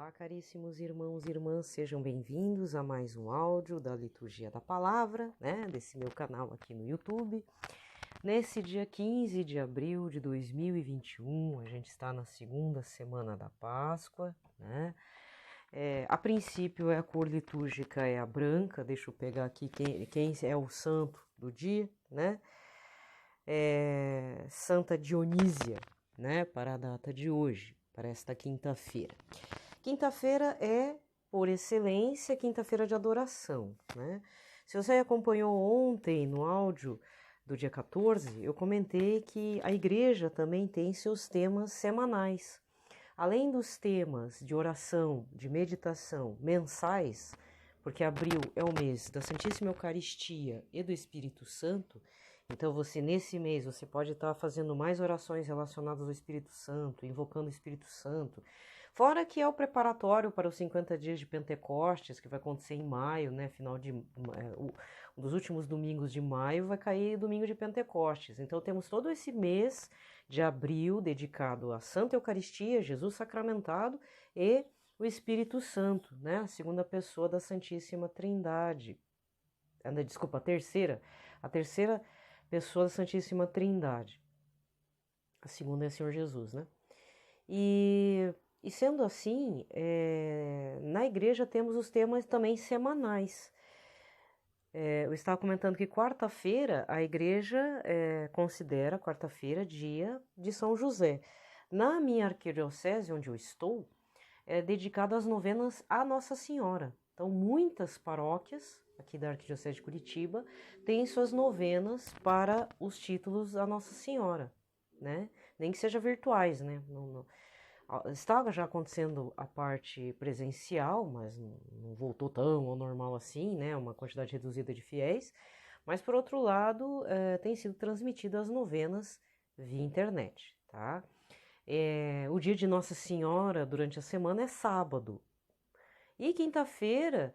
Olá, caríssimos irmãos e irmãs, sejam bem-vindos a mais um áudio da Liturgia da Palavra, desse meu canal aqui no YouTube. Nesse dia 15 de abril de 2021, a gente está na segunda semana da Páscoa, a princípio a cor litúrgica é a branca, deixa eu pegar aqui quem é o santo do dia, Santa Dionísia, para a data de hoje, para esta quinta-feira. Quinta-feira é, por excelência, quinta-feira de adoração, Se você acompanhou ontem no áudio do dia 14, eu comentei que a igreja também tem seus temas semanais. Além dos temas de oração, de meditação mensais, porque abril é o mês da Santíssima Eucaristia e do Espírito Santo, então nesse mês você pode estar fazendo mais orações relacionadas ao Espírito Santo, invocando o Espírito Santo, fora que é o preparatório para os 50 dias de Pentecostes, que vai acontecer em maio, um dos últimos domingos de maio vai cair domingo de Pentecostes. Então temos todo esse mês de abril dedicado à Santa Eucaristia, Jesus sacramentado e o Espírito Santo, a segunda pessoa da Santíssima Trindade. Desculpa, a terceira pessoa da Santíssima Trindade. A segunda é o Senhor Jesus, E sendo assim, na igreja temos os temas também semanais. Eu estava comentando que quarta-feira a igreja considera quarta-feira dia de São José. Na minha arquidiocese, onde eu estou, é dedicado às novenas à Nossa Senhora. Então, muitas paróquias aqui da Arquidiocese de Curitiba têm suas novenas para os títulos à Nossa Senhora, Nem que seja virtuais, Estava já acontecendo a parte presencial, mas não voltou tão ao normal assim, Uma quantidade reduzida de fiéis. Mas, por outro lado, tem sido transmitidas as novenas via internet, O dia de Nossa Senhora durante a semana é sábado. E quinta-feira,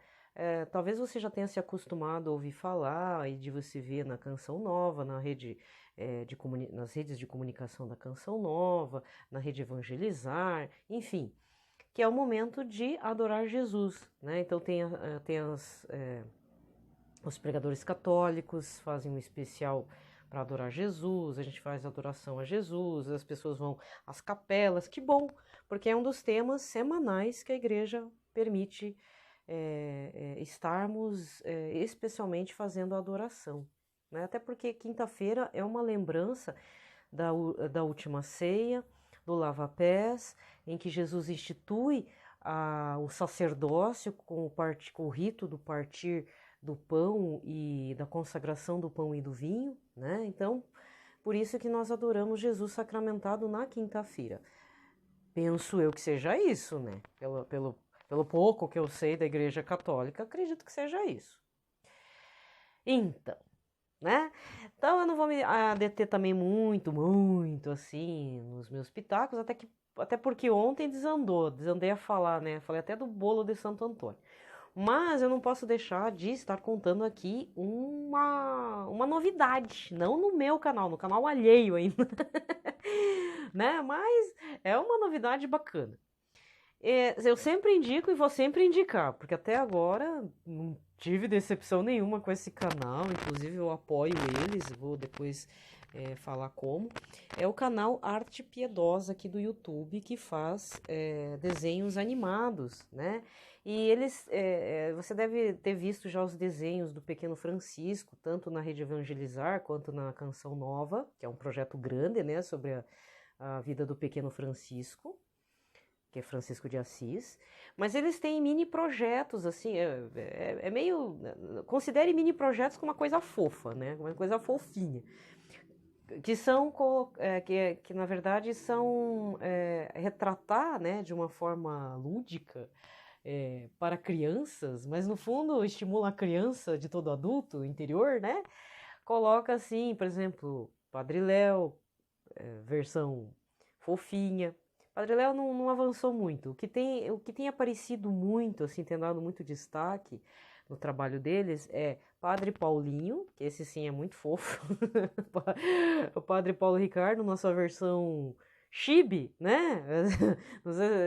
talvez você já tenha se acostumado a ouvir falar e de você ver na Canção Nova, nas redes de comunicação da Canção Nova, na rede Evangelizar, enfim, que é o momento de adorar Jesus, Então tem os pregadores católicos fazem um especial para adorar Jesus, a gente faz adoração a Jesus, as pessoas vão às capelas, que bom, porque é um dos temas semanais que a igreja permite estarmos especialmente fazendo a adoração, Até porque quinta-feira é uma lembrança da última ceia, do lava-pés, em que Jesus institui o sacerdócio com o rito do partir do pão e da consagração do pão e do vinho, Então, por isso que nós adoramos Jesus sacramentado na quinta-feira. Penso eu que seja isso, Pelo pouco que eu sei da Igreja Católica, acredito que seja isso. Então, Então eu não vou me deter também muito assim nos meus pitacos, até porque ontem desandei a falar, Falei até do bolo de Santo Antônio. Mas eu não posso deixar de estar contando aqui uma novidade, não no meu canal, no canal alheio ainda, Mas é uma novidade bacana. Eu sempre indico e vou sempre indicar, porque até agora não tive decepção nenhuma com esse canal, inclusive eu apoio eles, vou depois falar como. É o canal Arte Piedosa aqui do YouTube, que faz desenhos animados, E eles, você deve ter visto já os desenhos do Pequeno Francisco, tanto na Rede Evangelizar quanto na Canção Nova, que é um projeto grande, sobre a vida do Pequeno Francisco, que é Francisco de Assis, mas eles têm mini projetos, assim, meio... Considere mini projetos como uma coisa fofa, uma coisa fofinha, que são, que na verdade são retratar, de uma forma lúdica, para crianças, mas no fundo estimula a criança de todo adulto interior, Coloca assim, por exemplo, Padre Léo, versão fofinha. Padre Léo não avançou muito. O que tem aparecido muito, assim, tem dado muito destaque no trabalho deles é Padre Paulinho, que esse sim é muito fofo. O Padre Paulo Ricardo, nossa versão chibi, né?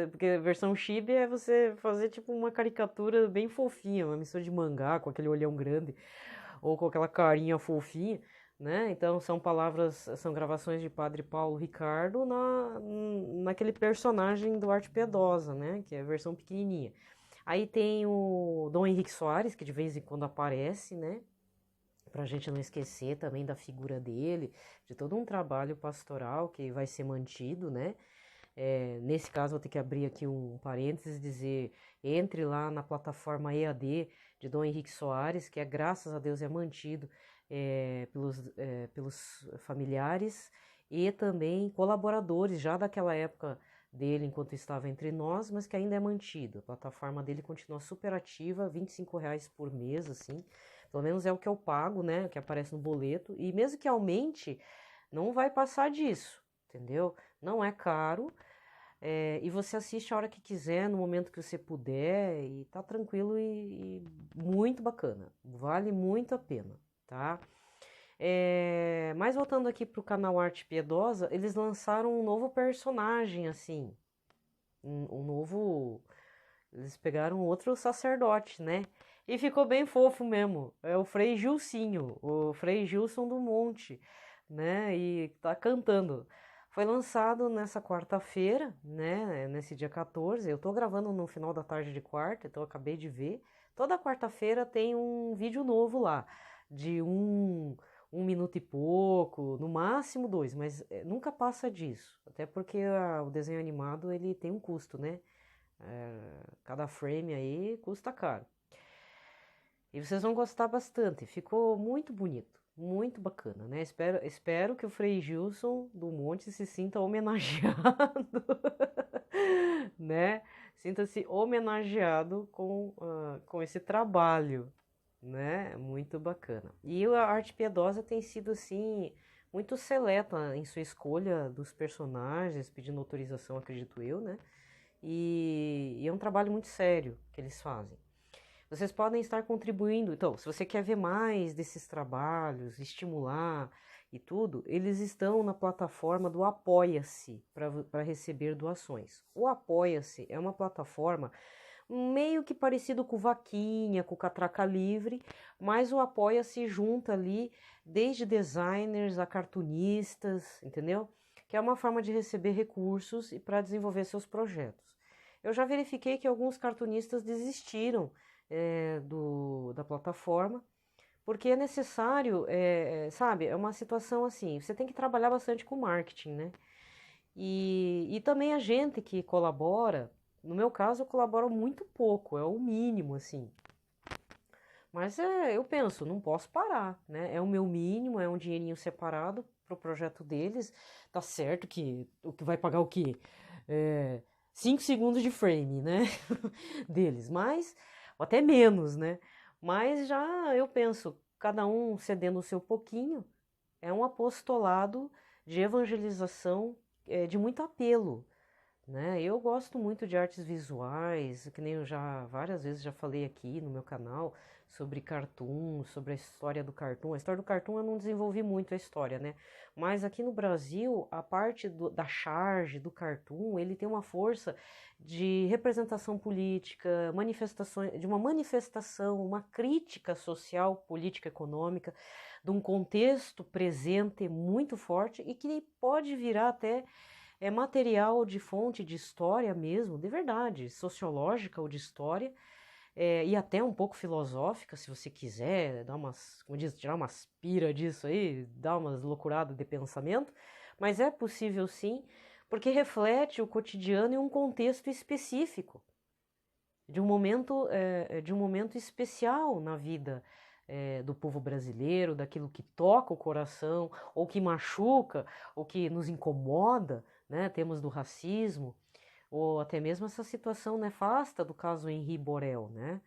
Porque a versão chibi é você fazer tipo uma caricatura bem fofinha, uma mistura de mangá com aquele olhão grande ou com aquela carinha fofinha, né? Então são palavras, são gravações de Padre Paulo Ricardo naquele personagem do Arte Piedosa, né? Que é a versão pequenininha. Aí tem o Dom Henrique Soares, que de vez em quando aparece, né? Para a gente não esquecer também da figura dele, de todo um trabalho pastoral que vai ser mantido, né? Nesse caso, vou ter que abrir aqui um parênteses e dizer: entre lá na plataforma EAD de Dom Henrique Soares, que graças a Deus é mantido pelos familiares e também colaboradores já daquela época dele, enquanto estava entre nós, mas que ainda é mantido. A plataforma dele continua super ativa, R$ 25 por mês, assim. Pelo menos é o que eu pago, né? Que aparece no boleto. E mesmo que aumente, não vai passar disso, entendeu? Não é caro. E você assiste a hora que quiser, no momento que você puder, e tá tranquilo e muito bacana. Vale muito a pena, tá? Mas voltando aqui pro canal Arte Piedosa, eles lançaram um novo personagem, assim. Um novo. Eles pegaram outro sacerdote, né? E ficou bem fofo mesmo. É o Frei Gilcinho, o Frei Gilson do Monte, né? E tá cantando. Foi lançado nessa quarta-feira, né? Nesse dia 14. Eu tô gravando no final da tarde de quarta, então eu acabei de ver. Toda quarta-feira tem um vídeo novo lá, de um minuto e pouco, no máximo 2, mas nunca passa disso. Até porque o desenho animado ele tem um custo, né? Cada frame aí custa caro. E vocês vão gostar bastante. Ficou muito bonito, muito bacana, né? Espero que o Frei Gilson do Monte se sinta homenageado, né? Sinta-se homenageado com esse trabalho, né? Muito bacana. E a Arte Piedosa tem sido, assim, muito seleta em sua escolha dos personagens, pedindo autorização, acredito eu, né? E é um trabalho muito sério que eles fazem. Vocês podem estar contribuindo. Então, se você quer ver mais desses trabalhos, estimular e tudo, eles estão na plataforma do Apoia-se para receber doações. O Apoia-se é uma plataforma meio que parecido com o Vaquinha, com o Catraca Livre, mas o Apoia-se junta ali desde designers a cartunistas, entendeu? Que é uma forma de receber recursos e para desenvolver seus projetos. Eu já verifiquei que alguns cartunistas desistiram da plataforma, porque é necessário, sabe, é uma situação assim, você tem que trabalhar bastante com marketing, né? E também a gente que colabora, no meu caso eu colaboro muito pouco, é o mínimo, assim. Mas eu penso, não posso parar, né? É o meu mínimo, é um dinheirinho separado para o projeto deles. Tá certo que o que vai pagar o quê? 5 segundos de frame, né? deles, mas ou até menos, né? Mas já eu penso, cada um cedendo o seu pouquinho, é um apostolado de evangelização de muito apelo, né? Eu gosto muito de artes visuais, que nem eu já várias vezes já falei aqui no meu canal sobre cartoon, sobre a história do cartoon. A história do cartoon eu não desenvolvi muito a história, né? Mas aqui no Brasil, a parte da charge do cartoon, ele tem uma força de representação política, manifestações, de uma manifestação, uma crítica social, política, econômica, de um contexto presente muito forte e que pode virar até material de fonte de história mesmo, de verdade, sociológica ou de história, e até um pouco filosófica, se você quiser, dar umas, como diz, tirar umas pira disso aí, dar umas loucuradas de pensamento, mas é possível sim, porque reflete o cotidiano em um contexto específico, de um momento especial na vida do povo brasileiro, daquilo que toca o coração, ou que machuca, ou que nos incomoda, né? Temos do racismo, ou até mesmo essa situação nefasta do caso Henri Borel, né?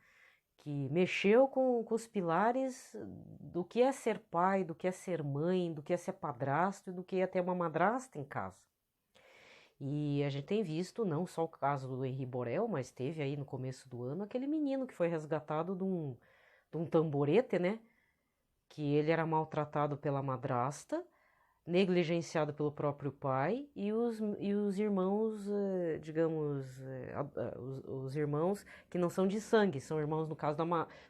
Que mexeu com os pilares do que é ser pai, do que é ser mãe, do que é ser padrasto e do que é ter uma madrasta em casa. E a gente tem visto não só o caso do Henri Borel, mas teve aí no começo do ano aquele menino que foi resgatado de um tamborete, né? Que ele era maltratado pela madrasta, negligenciado pelo próprio pai, e os irmãos, digamos, os irmãos que não são de sangue, são irmãos, no caso,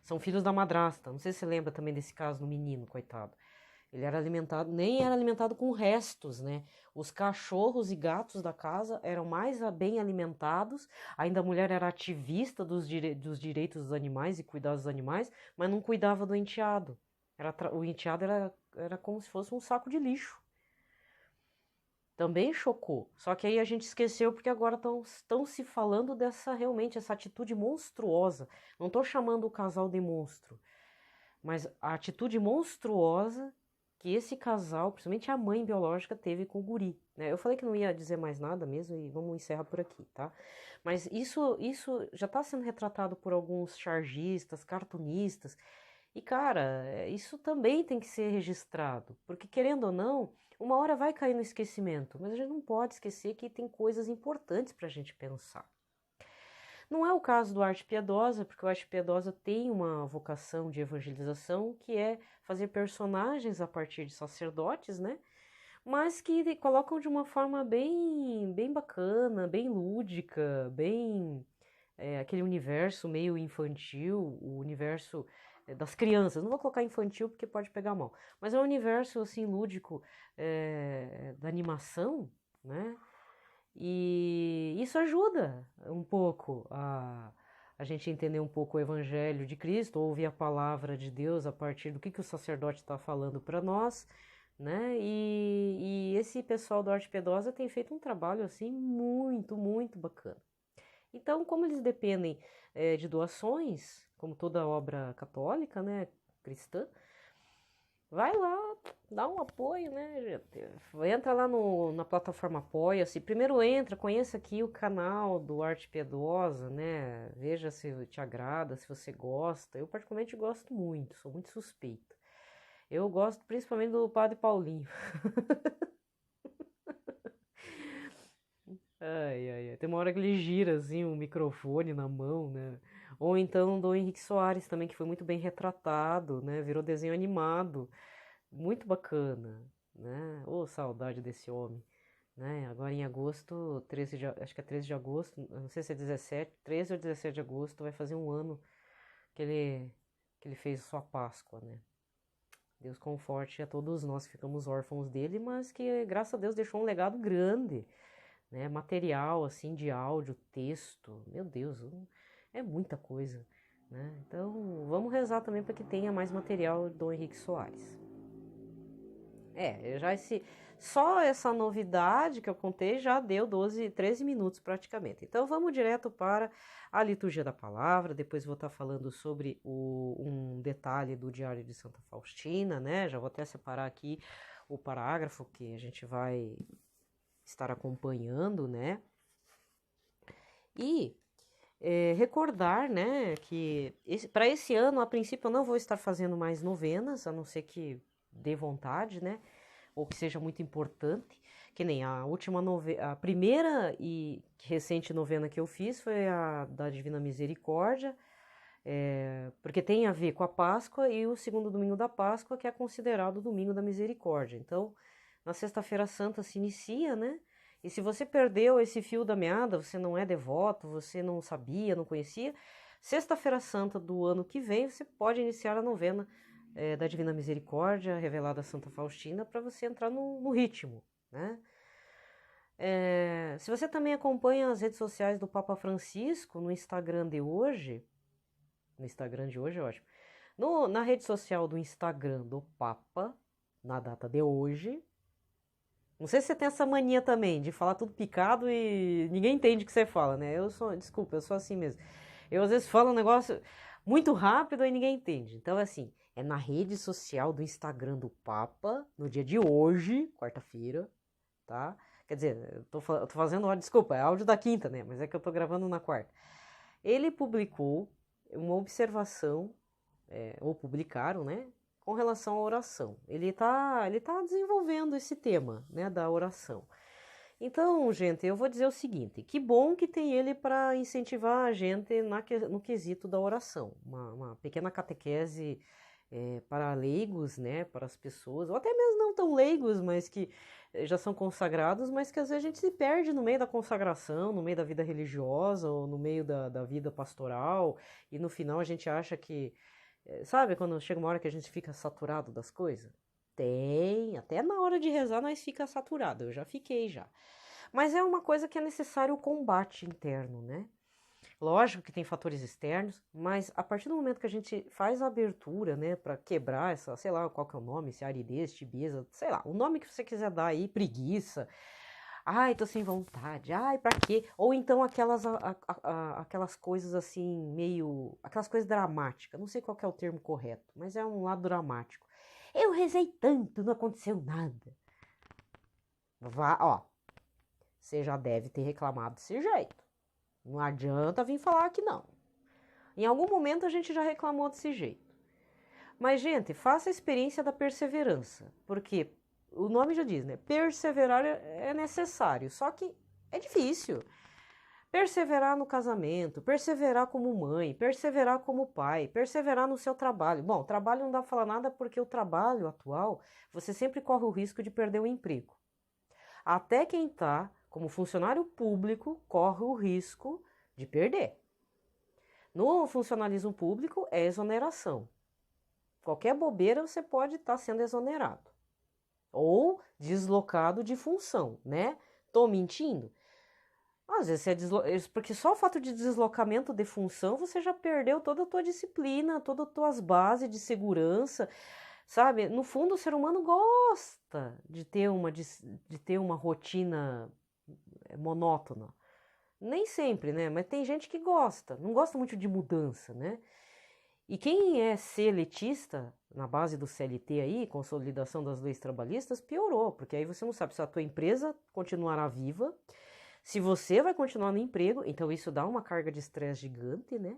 são filhos da madrasta. Não sei se você lembra também desse caso no menino, coitado. Ele era alimentado, nem era alimentado com restos, né? Os cachorros e gatos da casa eram mais bem alimentados, ainda a mulher era ativista dos direitos dos animais e cuidar dos animais, mas não cuidava do enteado. O enteado era como se fosse um saco de lixo. Também chocou. Só que aí a gente esqueceu porque agora estão se falando realmente, essa atitude monstruosa. Não estou chamando o casal de monstro, mas a atitude monstruosa que esse casal, principalmente a mãe biológica, teve com o guri, né? Eu falei que não ia dizer mais nada mesmo e vamos encerrar por aqui, tá? Mas isso já está sendo retratado por alguns chargistas, cartunistas, e cara, isso também tem que ser registrado, porque querendo ou não, uma hora vai cair no esquecimento, mas a gente não pode esquecer que tem coisas importantes para a gente pensar. Não é o caso do Arte Piedosa, porque o Arte Piedosa tem uma vocação de evangelização, que é fazer personagens a partir de sacerdotes, né? Mas que colocam de uma forma bem bacana, bem lúdica, bem aquele universo meio infantil, o universo das crianças. Não vou colocar infantil porque pode pegar mal, mas é um universo assim lúdico da animação, né? E isso ajuda um pouco a gente entender um pouco o Evangelho de Cristo, ouvir a palavra de Deus a partir do que o sacerdote está falando para nós, né? E esse pessoal do Arte Piedosa tem feito um trabalho assim muito bacana. Então, como eles dependem de doações, como toda obra católica, né, cristã, vai lá, dá um apoio, né, gente? Entra lá na plataforma Apoia-se. Primeiro entra, conheça aqui o canal do Arte Piedosa, né? Veja se te agrada, se você gosta. Eu particularmente gosto muito, sou muito suspeita. Eu gosto principalmente do Padre Paulinho. Ai. Tem uma hora que ele gira assim, um microfone na mão, né? Ou então do Henrique Soares também, que foi muito bem retratado, né? Virou desenho animado. Muito bacana, né? Ô, saudade desse homem, né? Agora em agosto, acho que é 13 de agosto, não sei se é 17, 13 ou 17 de agosto, vai fazer um ano que ele fez sua Páscoa, né? Deus conforte a todos nós que ficamos órfãos dele, mas que, graças a Deus, deixou um legado grande, né? Material, assim, de áudio, texto, meu Deus, é muita coisa, né? Então, vamos rezar também para que tenha mais material do Henrique Soares. Só essa novidade que eu contei já deu 13 minutos praticamente. Então vamos direto para a liturgia da palavra, depois vou estar falando sobre um detalhe do Diário de Santa Faustina, né? Já vou até separar aqui o parágrafo que a gente vai estar acompanhando, né? E recordar, né, que para esse ano, a princípio, eu não vou estar fazendo mais novenas, a não ser que dê vontade, né? Ou que seja muito importante, que nem a primeira e recente novena que eu fiz foi a da Divina Misericórdia, porque tem a ver com a Páscoa e o segundo domingo da Páscoa, que é considerado o domingo da Misericórdia. Então, na Sexta-feira Santa se inicia, né? E se você perdeu esse fio da meada, você não é devoto, você não sabia, não conhecia, Sexta-feira Santa do ano que vem, você pode iniciar a novena da Divina Misericórdia, revelada a Santa Faustina, para você entrar no ritmo, né? Se você também acompanha as redes sociais do Papa Francisco, no Instagram de hoje é ótimo, na rede social do Instagram do Papa, na data de hoje, não sei se você tem essa mania também, de falar tudo picado e ninguém entende o que você fala, né? Desculpa, eu sou assim mesmo. Eu às vezes falo um negócio muito rápido e ninguém entende. Então, assim, é na rede social do Instagram do Papa, no dia de hoje, quarta-feira, tá? Quer dizer, eu tô fazendo áudio, desculpa, é áudio da quinta, né? Mas é que eu tô gravando na quarta. Ele publicou uma observação, ou publicaram, né? Com relação à oração. Ele tá desenvolvendo esse tema, né? Da oração. Então, gente, eu vou dizer o seguinte, que bom que tem ele para incentivar a gente no quesito da oração. Uma pequena catequese para leigos, né, para as pessoas, ou até mesmo não tão leigos, mas que já são consagrados, mas que às vezes a gente se perde no meio da consagração, no meio da vida religiosa, ou no meio da vida pastoral, e no final a gente acha que, sabe, quando chega uma hora que a gente fica saturado das coisas? Tem, até na hora de rezar nós fica saturado, eu já fiquei já. Mas é uma coisa que é necessário o combate interno, né? Lógico que tem fatores externos, mas a partir do momento que a gente faz a abertura, né, para quebrar essa, sei lá, qual que é o nome, se é aridez, tibieza, sei lá, o nome que você quiser dar aí, preguiça, ai, tô sem vontade, ai, pra quê? Ou então aquelas coisas assim, meio, aquelas coisas dramáticas, não sei qual que é o termo correto, mas é um lado dramático. Eu rezei tanto, não aconteceu nada. Ó, você já deve ter reclamado desse jeito. Não adianta vir falar que não. Em algum momento a gente já reclamou desse jeito. Mas, gente, faça a experiência da perseverança. Porque o nome já diz, né? Perseverar é necessário. Só que é difícil. Perseverar no casamento, perseverar como mãe, perseverar como pai, perseverar no seu trabalho. Bom, trabalho não dá pra falar nada porque o trabalho atual, você sempre corre o risco de perder o emprego. Até quem está como funcionário público corre o risco de perder. No funcionalismo público é exoneração. Qualquer bobeira você pode estar sendo exonerado. Ou deslocado de função, né? Tô mentindo? Às vezes porque só o fato de deslocamento de função você já perdeu toda a tua disciplina, todas as tuas bases de segurança, sabe? No fundo o ser humano gosta de ter uma rotina monótona. Nem sempre, né? Mas tem gente que gosta, não gosta muito de mudança, né? E quem é seletista, na base do CLT aí, Consolidação das Leis Trabalhistas, piorou, porque aí você não sabe se a tua empresa continuará viva, se você vai continuar no emprego, então isso dá uma carga de estresse gigante, né?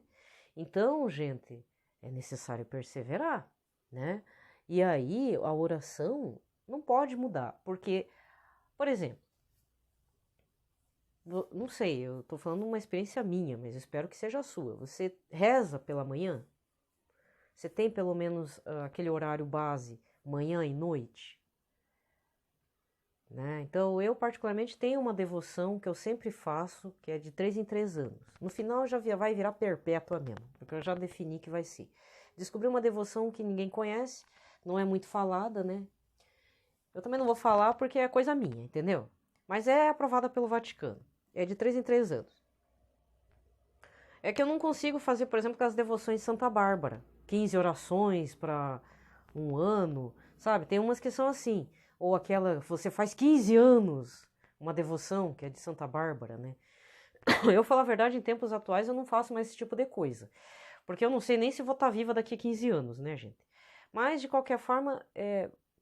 Então, gente, é necessário perseverar, né? E aí a oração não pode mudar, porque, por exemplo, não sei, eu tô falando uma experiência minha, mas espero que seja a sua. Você reza pela manhã? Você tem pelo menos aquele horário base, manhã e noite? Né? Então, eu particularmente tenho uma devoção que eu sempre faço, que é de 3 em 3 anos. No final já vai virar perpétua mesmo, porque eu já defini que vai ser. Descobri uma devoção que ninguém conhece, não é muito falada, né? Eu também não vou falar porque é coisa minha, entendeu? Mas é aprovada pelo Vaticano. É de 3 em 3 anos. É que eu não consigo fazer, por exemplo, com as devoções de Santa Bárbara. 15 orações para um ano, sabe? Tem umas que são assim. Ou aquela, você faz 15 anos, uma devoção, que é de Santa Bárbara, né? Eu, falo a verdade, em tempos atuais eu não faço mais esse tipo de coisa. Porque eu não sei nem se vou estar viva daqui a 15 anos, né, gente? Mas, de qualquer forma,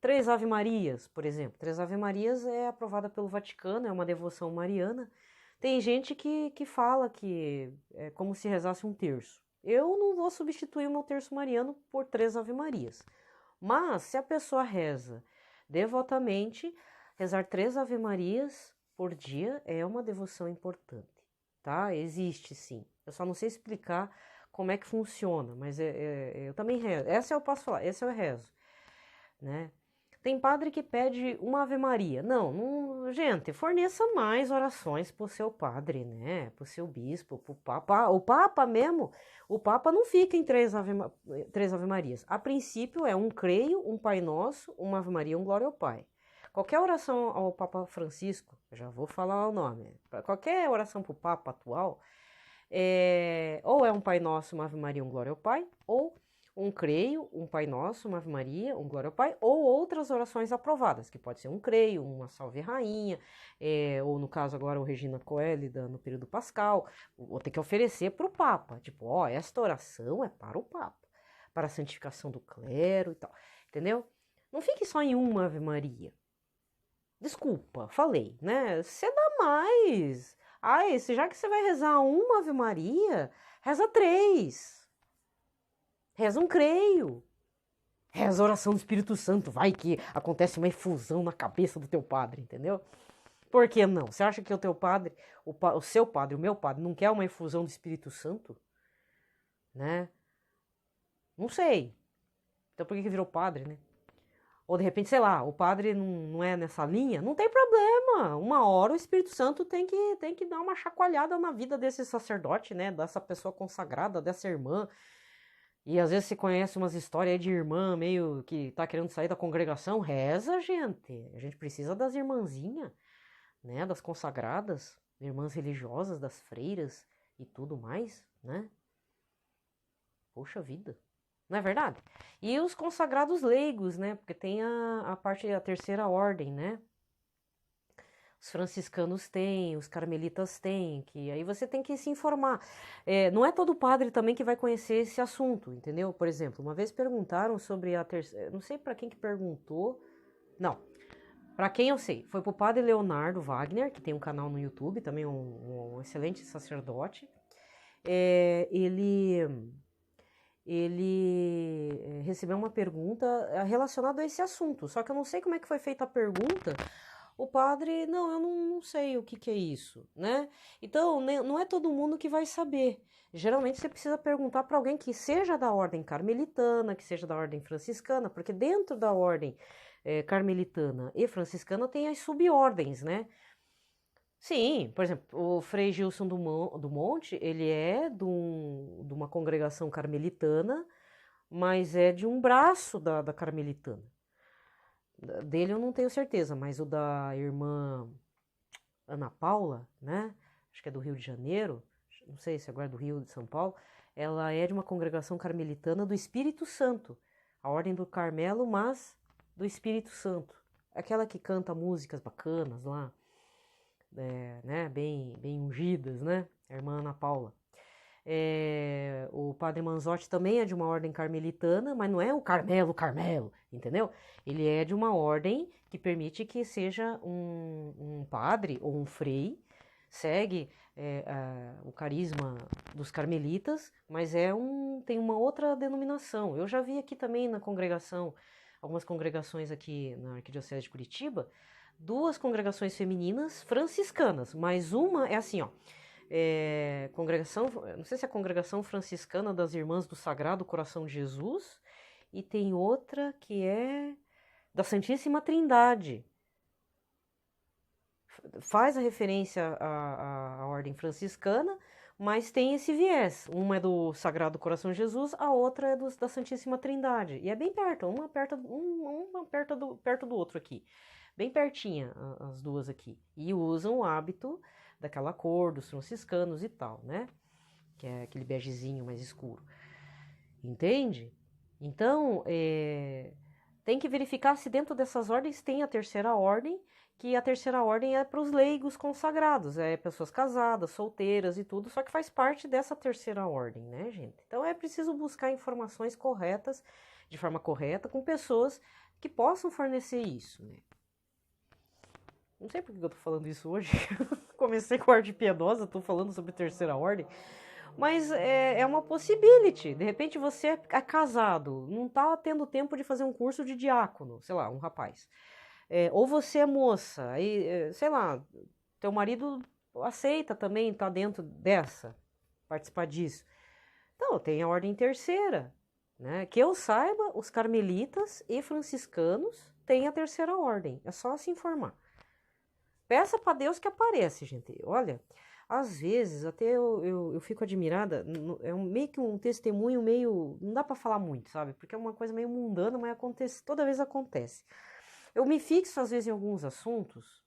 3 Ave Marias, por exemplo. 3 Ave Marias é aprovada pelo Vaticano, é uma devoção mariana. Tem gente que fala que é como se rezasse um terço. Eu não vou substituir o meu terço mariano por 3 Ave Marias. Mas, se a pessoa reza devotamente, rezar 3 Ave Marias por dia é uma devoção importante, tá? Existe sim. Eu só não sei explicar como é que funciona, mas eu também rezo. Essa eu posso falar, essa eu rezo, né? Tem padre que pede uma Ave Maria. Não, gente, forneça mais orações pro seu padre, né? Pro seu bispo, pro papa. O papa mesmo, o papa não fica em 3 Ave Marias. A princípio é um creio, um Pai Nosso, uma Ave Maria, um Glória ao Pai. Qualquer oração ao Papa Francisco, eu já vou falar o nome, qualquer oração pro Papa atual, ou é um Pai Nosso, uma Ave Maria, um Glória ao Pai, ou um creio, um Pai Nosso, uma Ave Maria, um Glória ao Pai, ou outras orações aprovadas, que pode ser um creio, uma Salve Rainha, ou no caso agora o Regina Coeli, no período pascal, vou ter que oferecer para o Papa, tipo, ó, esta oração é para o Papa, para a santificação do clero e tal, entendeu? Não fique só em uma Ave Maria. Desculpa, falei, né? Você dá mais. Ai, já que você vai rezar uma Ave Maria, reza 3. Reza um creio. Reza a oração do Espírito Santo. Vai que acontece uma efusão na cabeça do teu padre, entendeu? Por que não? Você acha que o teu padre, o seu padre, o meu padre, não quer uma efusão do Espírito Santo? Né? Não sei. Então por que virou padre, né? Ou de repente, sei lá, o padre não é nessa linha, não tem problema. Uma hora o Espírito Santo tem que dar uma chacoalhada na vida desse sacerdote, né? Dessa pessoa consagrada, dessa irmã. E às vezes você conhece umas histórias aí de irmã meio que tá querendo sair da congregação. Reza, gente. A gente precisa das irmãzinhas, né? Das consagradas, irmãs religiosas, das freiras e tudo mais, né? Poxa vida. Não é verdade? E os consagrados leigos, né? Porque tem a parte da terceira ordem, né? Os franciscanos têm, os carmelitas têm, que aí você tem que se informar. Não é todo padre também que vai conhecer esse assunto, entendeu? Por exemplo, uma vez perguntaram sobre a terceira... Não sei para quem que perguntou. Não, para quem eu sei. Foi pro padre Leonardo Wagner, que tem um canal no YouTube, também um excelente sacerdote. Ele recebeu uma pergunta relacionada a esse assunto, só que eu não sei como é que foi feita a pergunta. O padre, não, eu não sei o que é isso, né? Então, não é todo mundo que vai saber. Geralmente você precisa perguntar para alguém que seja da ordem carmelitana, que seja da ordem franciscana, porque dentro da ordem carmelitana e franciscana tem as subordens, né? Sim, por exemplo, o Frei Gilson do Monte, ele é de uma congregação carmelitana, mas é de um braço da carmelitana. Dele eu não tenho certeza, mas o da irmã Ana Paula, né? Acho que é do Rio de Janeiro, não sei se agora é do Rio de São Paulo, ela é de uma congregação carmelitana do Espírito Santo, a Ordem do Carmelo, mas do Espírito Santo. Aquela que canta músicas bacanas lá, né? Bem ungidas, né? A irmã Ana Paula. O padre Manzotti também é de uma ordem carmelitana, mas não é o Carmelo, entendeu? Ele é de uma ordem que permite que seja um padre ou um frei, segue o carisma dos carmelitas, mas tem uma outra denominação. Eu já vi aqui também na congregação, algumas congregações aqui na Arquidiocese de Curitiba, 2 congregações femininas franciscanas, mas uma é assim, ó. Congregação, não sei se é a Congregação Franciscana das Irmãs do Sagrado Coração de Jesus, e tem outra que é da Santíssima Trindade. Faz a referência à ordem franciscana, mas tem esse viés. Uma é do Sagrado Coração de Jesus, a outra é da Santíssima Trindade. E é bem perto, uma perto do outro aqui. Bem pertinha as duas aqui. E usam o hábito daquela cor dos franciscanos e tal, né? Que é aquele begezinho mais escuro. Entende? Então, tem que verificar se dentro dessas ordens tem a terceira ordem, que a terceira ordem é para os leigos consagrados, pessoas casadas, solteiras e tudo, só que faz parte dessa terceira ordem, né, gente? Então é preciso buscar informações corretas, de forma correta, com pessoas que possam fornecer isso, né? Não sei por que eu tô falando isso hoje. Comecei com a ordem piedosa, tô falando sobre terceira ordem. Mas é uma possibility. De repente você é casado, não tá tendo tempo de fazer um curso de diácono, sei lá, um rapaz. Ou você é moça, aí, sei lá, teu marido aceita também, tá dentro dessa, participar disso. Então, tem a ordem terceira, né? Que eu saiba, os carmelitas e franciscanos têm a terceira ordem. É só se informar. Peça para Deus que aparece, gente. Olha, às vezes até eu fico admirada, meio que um testemunho meio... Não dá para falar muito, sabe? Porque é uma coisa meio mundana, mas toda vez acontece. Eu me fixo às vezes em alguns assuntos,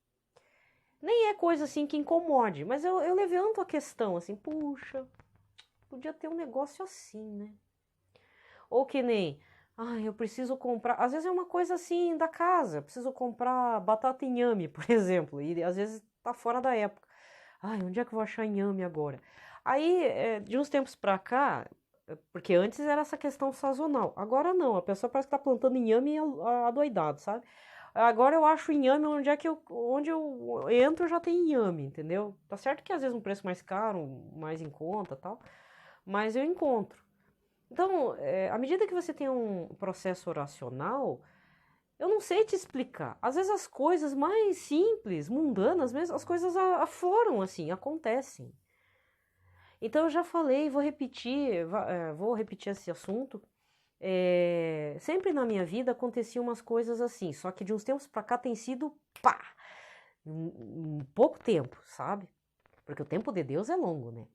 nem é coisa assim que incomode, mas eu levanto a questão assim, puxa, podia ter um negócio assim, né? Ou que nem... eu preciso comprar... Às vezes é uma coisa assim da casa. Preciso comprar batata inhame, por exemplo. E às vezes tá fora da época. Onde é que eu vou achar inhame agora? Aí, de uns tempos pra cá... Porque antes era essa questão sazonal. Agora não. A pessoa parece que tá plantando inhame adoidado, sabe? Agora eu acho inhame onde eu entro já tem inhame, entendeu? Tá certo que às vezes um preço mais caro, mais em conta e tal. Mas eu encontro. Então, à medida que você tem um processo oracional, eu não sei te explicar. Às vezes as coisas mais simples, mundanas mesmo, as coisas afloram assim, acontecem. Então eu já falei, vou repetir esse assunto, sempre na minha vida aconteciam umas coisas assim, só que de uns tempos pra cá tem sido, pá, um pouco tempo, sabe? Porque o tempo de Deus é longo, né?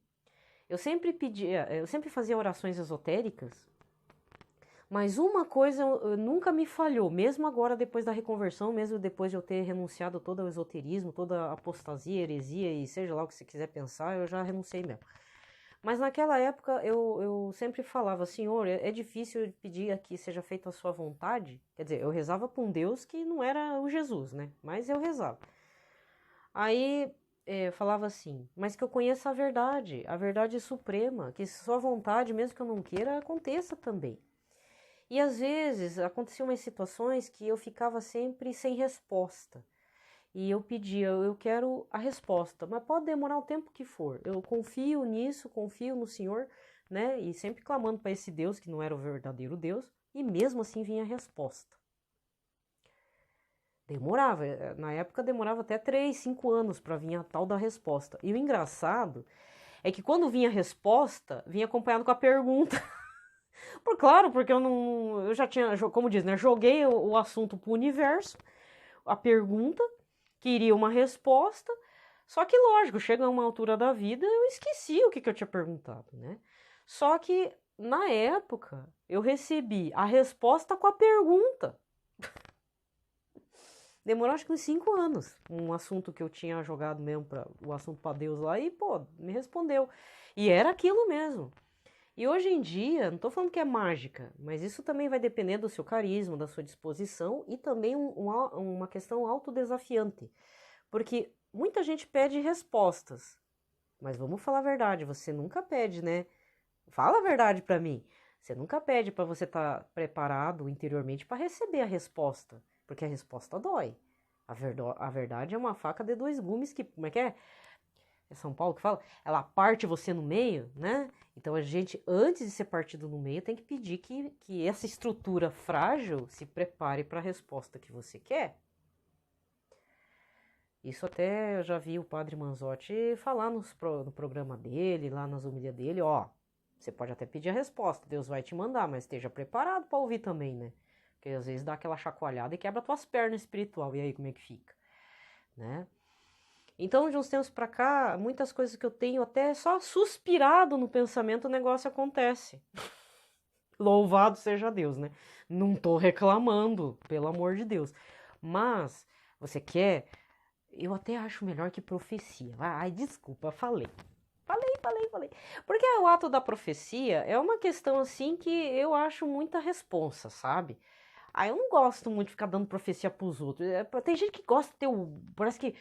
Eu sempre fazia orações esotéricas, mas uma coisa nunca me falhou, mesmo agora depois da reconversão, mesmo depois de eu ter renunciado todo o esoterismo, toda a apostasia, heresia e seja lá o que você quiser pensar, eu já renunciei mesmo. Mas naquela época eu sempre falava, Senhor, é difícil pedir que seja feita a sua vontade. Quer dizer, eu rezava para um Deus que não era o Jesus, né? Mas eu rezava. Aí falava assim, mas que eu conheça a verdade suprema, que sua vontade, mesmo que eu não queira, aconteça também. E às vezes aconteciam umas situações que eu ficava sempre sem resposta. E eu pedia, eu quero a resposta, mas pode demorar o tempo que for. Eu confio nisso, confio no Senhor, né? E sempre clamando para esse Deus que não era o verdadeiro Deus, e mesmo assim vinha a resposta. Demorava, na época demorava até 3, 5 anos para vir a tal da resposta. E o engraçado é que quando vinha a resposta, vinha acompanhado com a pergunta. Claro, porque eu já tinha, como diz, né? Joguei o assunto pro universo, a pergunta, queria uma resposta, só que lógico, chega a uma altura da vida, eu esqueci o que eu tinha perguntado, né? Só que na época eu recebi a resposta com a pergunta. Demorou acho que uns 5 anos, um assunto que eu tinha jogado mesmo, o assunto para Deus lá, e pô, me respondeu. E era aquilo mesmo. E hoje em dia, não estou falando que é mágica, mas isso também vai depender do seu carisma, da sua disposição e também uma questão autodesafiante. Porque muita gente pede respostas, mas vamos falar a verdade, você nunca pede, né? Fala a verdade para mim. Você nunca pede para você estar preparado interiormente para receber a resposta, porque a resposta dói. A verdade é uma faca de 2 gumes que, como é que é? É São Paulo que fala? Ela parte você no meio, né? Então a gente, antes de ser partido no meio, tem que pedir que essa estrutura frágil se prepare para a resposta que você quer. Isso até eu já vi o Padre Manzotti falar no programa dele, lá nas homilias dele, ó, você pode até pedir a resposta, Deus vai te mandar, mas esteja preparado para ouvir também, né? Porque às vezes dá aquela chacoalhada e quebra tuas pernas espiritual, e aí como é que fica, né? Então, de uns tempos pra cá, muitas coisas que eu tenho até só suspirado no pensamento, o negócio acontece. Louvado seja Deus, né? Não tô reclamando, pelo amor de Deus. Mas, você quer... Eu até acho melhor que profecia. Ai, desculpa, falei. Porque o ato da profecia é uma questão, assim, que eu acho muita responsa, sabe? Eu não gosto muito de ficar dando profecia pros outros. Tem gente que gosta de ter parece que...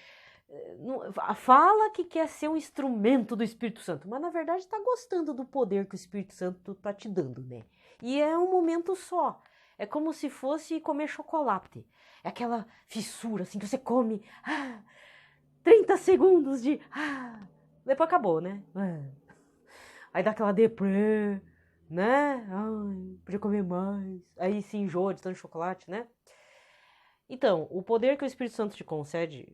Fala que quer ser um instrumento do Espírito Santo, mas na verdade está gostando do poder que o Espírito Santo está te dando, né? E é um momento só. É como se fosse comer chocolate. É aquela fissura assim que você come 30 segundos de depois acabou, né? Aí dá aquela deprê, né? Ai, podia comer mais. Aí se enjoa de tanto chocolate, né? Então, o poder que o Espírito Santo te concede,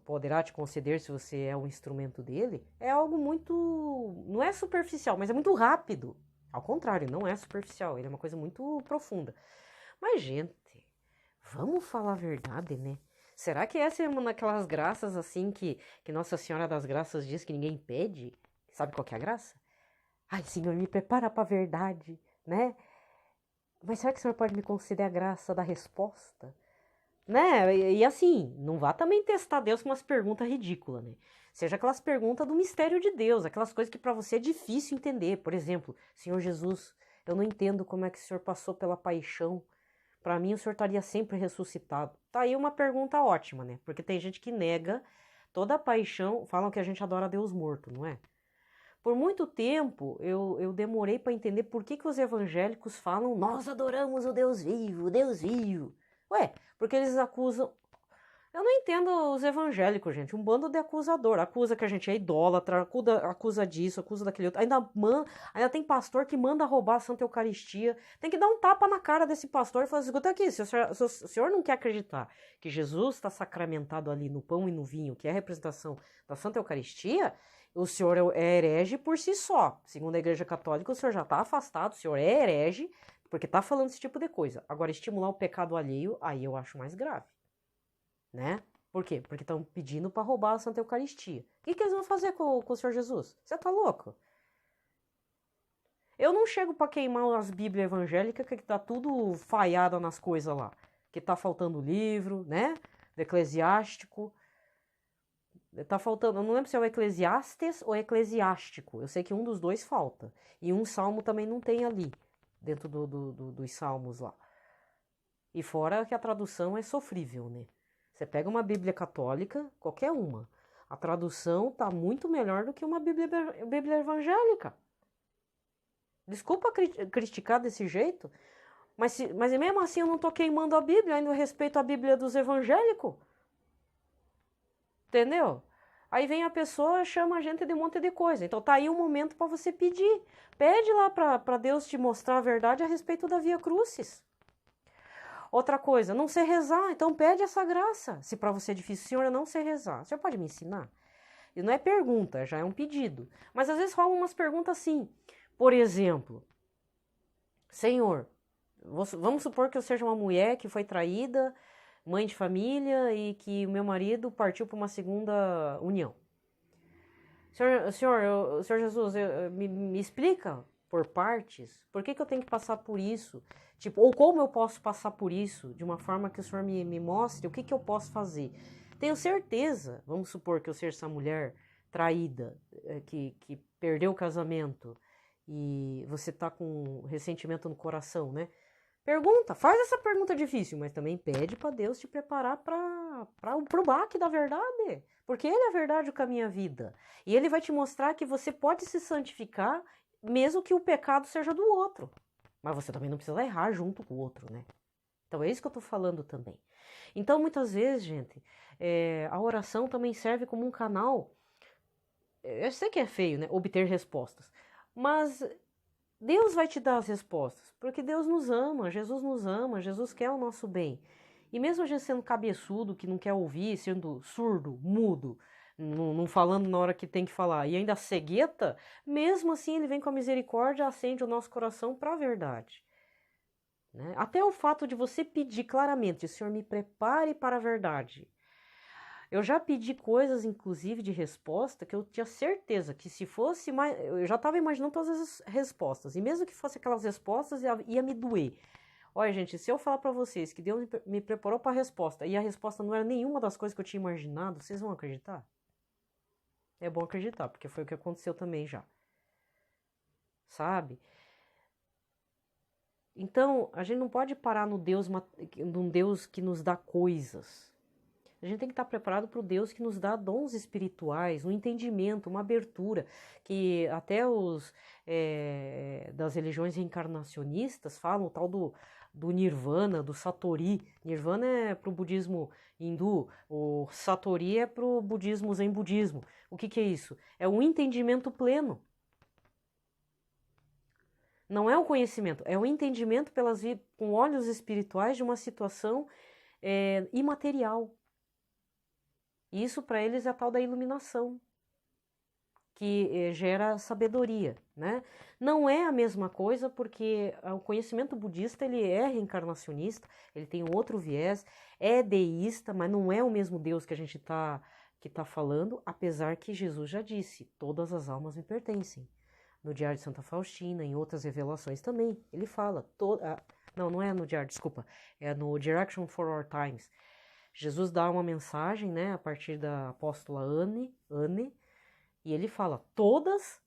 poderá te conceder se você é um instrumento dele, é algo muito... não é superficial, mas é muito rápido. Ao contrário, não é superficial, ele é uma coisa muito profunda. Mas, gente, vamos falar a verdade, né? Será que essa é uma daquelas graças assim que Nossa Senhora das Graças diz que ninguém pede? Sabe qual que é a graça? Ai, Senhor, me prepara para a verdade, né? Mas será que o Senhor pode me conceder a graça da resposta? Né? E assim, não vá também testar Deus com umas perguntas ridículas, né? Seja aquelas perguntas do mistério de Deus, aquelas coisas que para você é difícil entender. Por exemplo, Senhor Jesus, eu não entendo como é que o Senhor passou pela paixão. Para mim, o Senhor estaria sempre ressuscitado. Tá aí uma pergunta ótima, né? Porque tem gente que nega toda a paixão, falam que a gente adora Deus morto, não é? Por muito tempo, eu demorei para entender por que os evangélicos falam nós adoramos o Deus vivo, o Deus vivo. Ué, porque eles acusam... Eu não entendo os evangélicos, gente. Um bando de acusador. Acusa que a gente é idólatra, acusa disso, acusa daquele outro. Ainda tem pastor que manda roubar a Santa Eucaristia. Tem que dar um tapa na cara desse pastor e falar assim, escuta aqui, se o senhor não quer acreditar que Jesus está sacramentado ali no pão e no vinho, que é a representação da Santa Eucaristia, o senhor é herege por si só. Segundo a Igreja Católica, o senhor já está afastado, o senhor é herege, porque está falando esse tipo de coisa. Agora, estimular o pecado alheio, aí eu acho mais grave, né? Por quê? Porque estão pedindo para roubar a Santa Eucaristia. O que eles vão fazer com o Senhor Jesus? Você tá louco? Eu não chego para queimar as Bíblias evangélicas que tá tudo falhada nas coisas lá. Que tá faltando livro, né? Do Eclesiástico. Tá faltando, eu não lembro se é o Eclesiastes ou Eclesiástico. Eu sei que um dos dois falta. E um salmo também não tem ali, dentro dos salmos lá. E fora que a tradução é sofrível, né? Você pega uma Bíblia católica, qualquer uma. A tradução tá muito melhor do que uma Bíblia evangélica. Desculpa criticar desse jeito, mas mesmo assim eu não tô queimando a Bíblia, ainda respeito a Bíblia dos evangélicos. Entendeu? Aí vem a pessoa, chama a gente de um monte de coisa. Então tá aí o momento para você pedir. Pede lá para Deus te mostrar a verdade a respeito da Via Crucis. Outra coisa, não sei rezar, então pede essa graça. Se para você é difícil, senhor, eu não sei rezar. O senhor pode me ensinar? E não é pergunta, já é um pedido. Mas às vezes rolam umas perguntas assim. Por exemplo, senhor, vamos supor que eu seja uma mulher que foi traída, mãe de família e que o meu marido partiu para uma segunda união. Senhor Jesus, me explica por partes, por que eu tenho que passar por isso? Tipo, ou como eu posso passar por isso, de uma forma que o senhor me mostre o que eu posso fazer. Tenho certeza, vamos supor que eu seja essa mulher traída, que perdeu o casamento e você tá com ressentimento no coração, né? Pergunta, faz essa pergunta difícil, mas também pede para Deus te preparar para o baque da verdade. Porque Ele é a verdade, o caminho, a vida. E Ele vai te mostrar que você pode se santificar, mesmo que o pecado seja do outro. Mas você também não precisa errar junto com o outro, né? Então é isso que eu tô falando também. Então, muitas vezes, gente, a oração também serve como um canal. Eu sei que é feio, né? Obter respostas. Mas Deus vai te dar as respostas, porque Deus nos ama, Jesus quer o nosso bem. E mesmo a gente sendo cabeçudo, que não quer ouvir, sendo surdo, mudo, não falando na hora que tem que falar, e ainda cegueta, mesmo assim ele vem com a misericórdia e acende o nosso coração para a verdade. Né? Até o fato de você pedir claramente, Senhor, me prepare para a verdade. Eu já pedi coisas, inclusive, de resposta, que eu tinha certeza que se fosse mais... Eu já estava imaginando todas as respostas. E mesmo que fosse aquelas respostas, ia me doer. Olha, gente, se eu falar para vocês que Deus me preparou para a resposta e a resposta não era nenhuma das coisas que eu tinha imaginado, vocês vão acreditar? É bom acreditar, porque foi o que aconteceu também já. Sabe? Então, a gente não pode parar num Deus que nos dá coisas. A gente tem que estar preparado para o Deus que nos dá dons espirituais, um entendimento, uma abertura, que até os das religiões reencarnacionistas falam, o tal do Nirvana, do Satori. Nirvana é para o budismo hindu, o Satori é para o budismo zen budismo. O que é isso? É um entendimento pleno. Não é o conhecimento, é o entendimento com olhos espirituais de uma situação imaterial. Isso para eles é a tal da iluminação, que gera sabedoria, né? Não é a mesma coisa porque o conhecimento budista ele é reencarnacionista, ele tem outro viés, é deísta, mas não é o mesmo Deus que a gente tá falando, apesar que Jesus já disse, todas as almas me pertencem. No Diário de Santa Faustina, em outras revelações também, ele fala, não é no Diário, desculpa, é no Direction for Our Times. Jesus dá uma mensagem, né, a partir da apóstola Anne, e ele fala, todas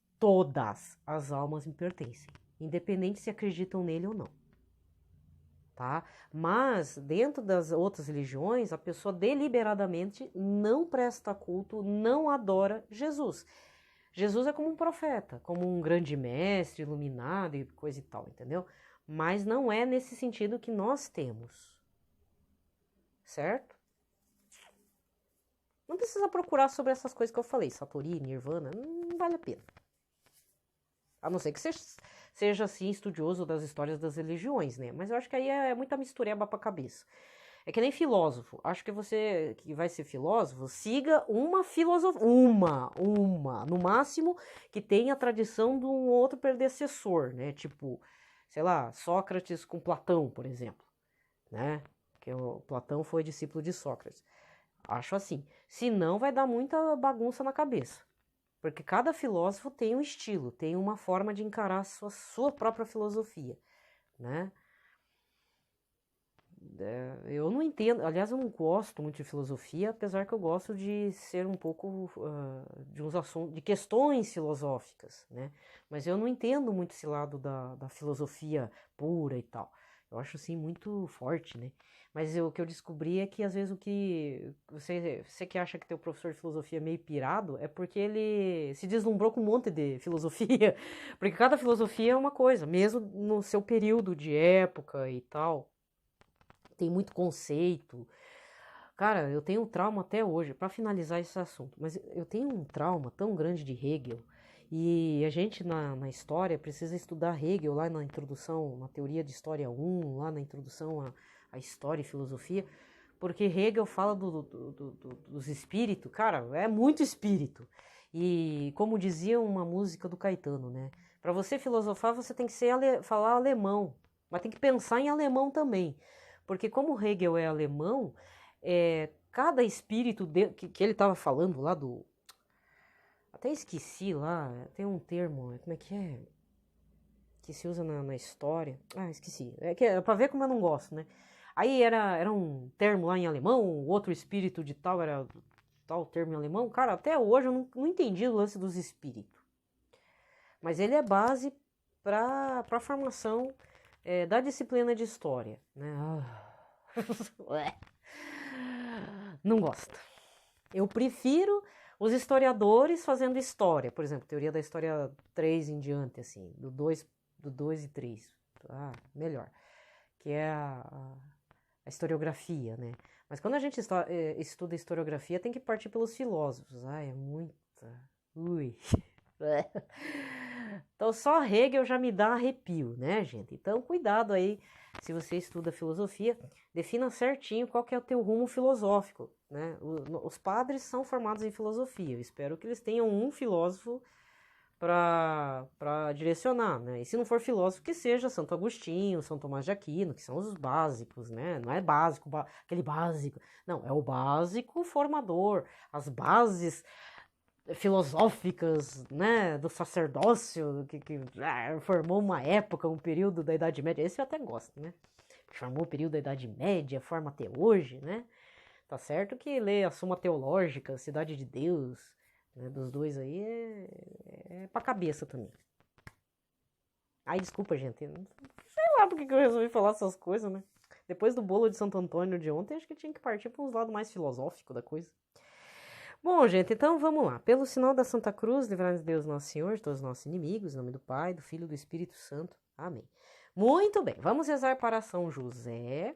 as almas me pertencem, independente se acreditam nele ou não, tá? Mas, dentro das outras religiões, a pessoa deliberadamente não presta culto, não adora Jesus. Jesus é como um profeta, como um grande mestre, iluminado e coisa e tal, entendeu? Mas não é nesse sentido que nós temos, certo? Não precisa procurar sobre essas coisas que eu falei, Satori, Nirvana, não vale a pena. A não ser que seja assim, estudioso das histórias das religiões, né? Mas eu acho que aí é muita mistureba pra cabeça. É que nem filósofo. Acho que você que vai ser filósofo, siga uma filosofia, uma, no máximo que tenha a tradição de um outro predecessor, né? Tipo, sei lá, Sócrates com Platão, por exemplo, né? Que o Platão foi discípulo de Sócrates. Acho assim. Senão vai dar muita bagunça na cabeça. Porque cada filósofo tem um estilo, tem uma forma de encarar a sua própria filosofia, né? Eu não entendo, aliás, eu não gosto muito de filosofia, apesar que eu gosto de ser um pouco de uns assuntos, de questões filosóficas, né? Mas eu não entendo muito esse lado da filosofia pura e tal. Eu acho assim muito forte, né? Mas o que eu descobri é que às vezes o que você que acha que teu professor de filosofia é meio pirado é porque ele se deslumbrou com um monte de filosofia, porque cada filosofia é uma coisa, mesmo no seu período de época e tal. Tem muito conceito. Cara, eu tenho um trauma até hoje, para finalizar esse assunto, mas eu tenho um trauma tão grande de Hegel, e a gente na história precisa estudar Hegel lá na introdução, na teoria de história 1, lá na introdução à história e filosofia, porque Hegel fala dos espíritos, cara, é muito espírito. E como dizia uma música do Caetano, né? Para você filosofar, você tem que falar alemão, mas tem que pensar em alemão também. Porque como Hegel é alemão, cada espírito que ele estava falando lá do... Até esqueci lá, tem um termo, como é? Que se usa na história. Ah, esqueci. É pra ver como eu não gosto, né? Aí era um termo lá em alemão, o outro espírito de tal era tal termo em alemão. Cara, até hoje eu não entendi o lance dos espíritos. Mas ele é base para a formação da disciplina de história, né? Não gosto. Eu prefiro os historiadores fazendo história, por exemplo, teoria da história 3 em diante, assim, do 2 e 3. Ah, melhor. Que é a historiografia, né? Mas quando a gente estuda historiografia, tem que partir pelos filósofos. Ah, é muita. Ui. Então só Hegel já me dá arrepio, né, gente? Então cuidado aí, se você estuda filosofia, defina certinho qual que é o teu rumo filosófico, né? Os padres são formados em filosofia, eu espero que eles tenham um filósofo para direcionar, né? E se não for filósofo, que seja Santo Agostinho, São Tomás de Aquino, que são os básicos, né? Não é básico, aquele básico, não, é o básico formador, as bases filosóficas, né, do sacerdócio, que formou uma época, um período da Idade Média. Esse eu até gosto, né? Formou o período da Idade Média, forma até hoje, né? Tá certo que lê a Suma Teológica, Cidade de Deus, né, dos dois aí é pra cabeça também. Ai, desculpa, gente. Sei lá porque que eu resolvi falar essas coisas, né? Depois do bolo de Santo Antônio de ontem, acho que tinha que partir para uns lados mais filosóficos da coisa. Bom, gente, então vamos lá. Pelo sinal da Santa Cruz, livrai-nos Deus Nosso Senhor de todos os nossos inimigos, em nome do Pai, do Filho e do Espírito Santo. Amém. Muito bem, vamos rezar para São José.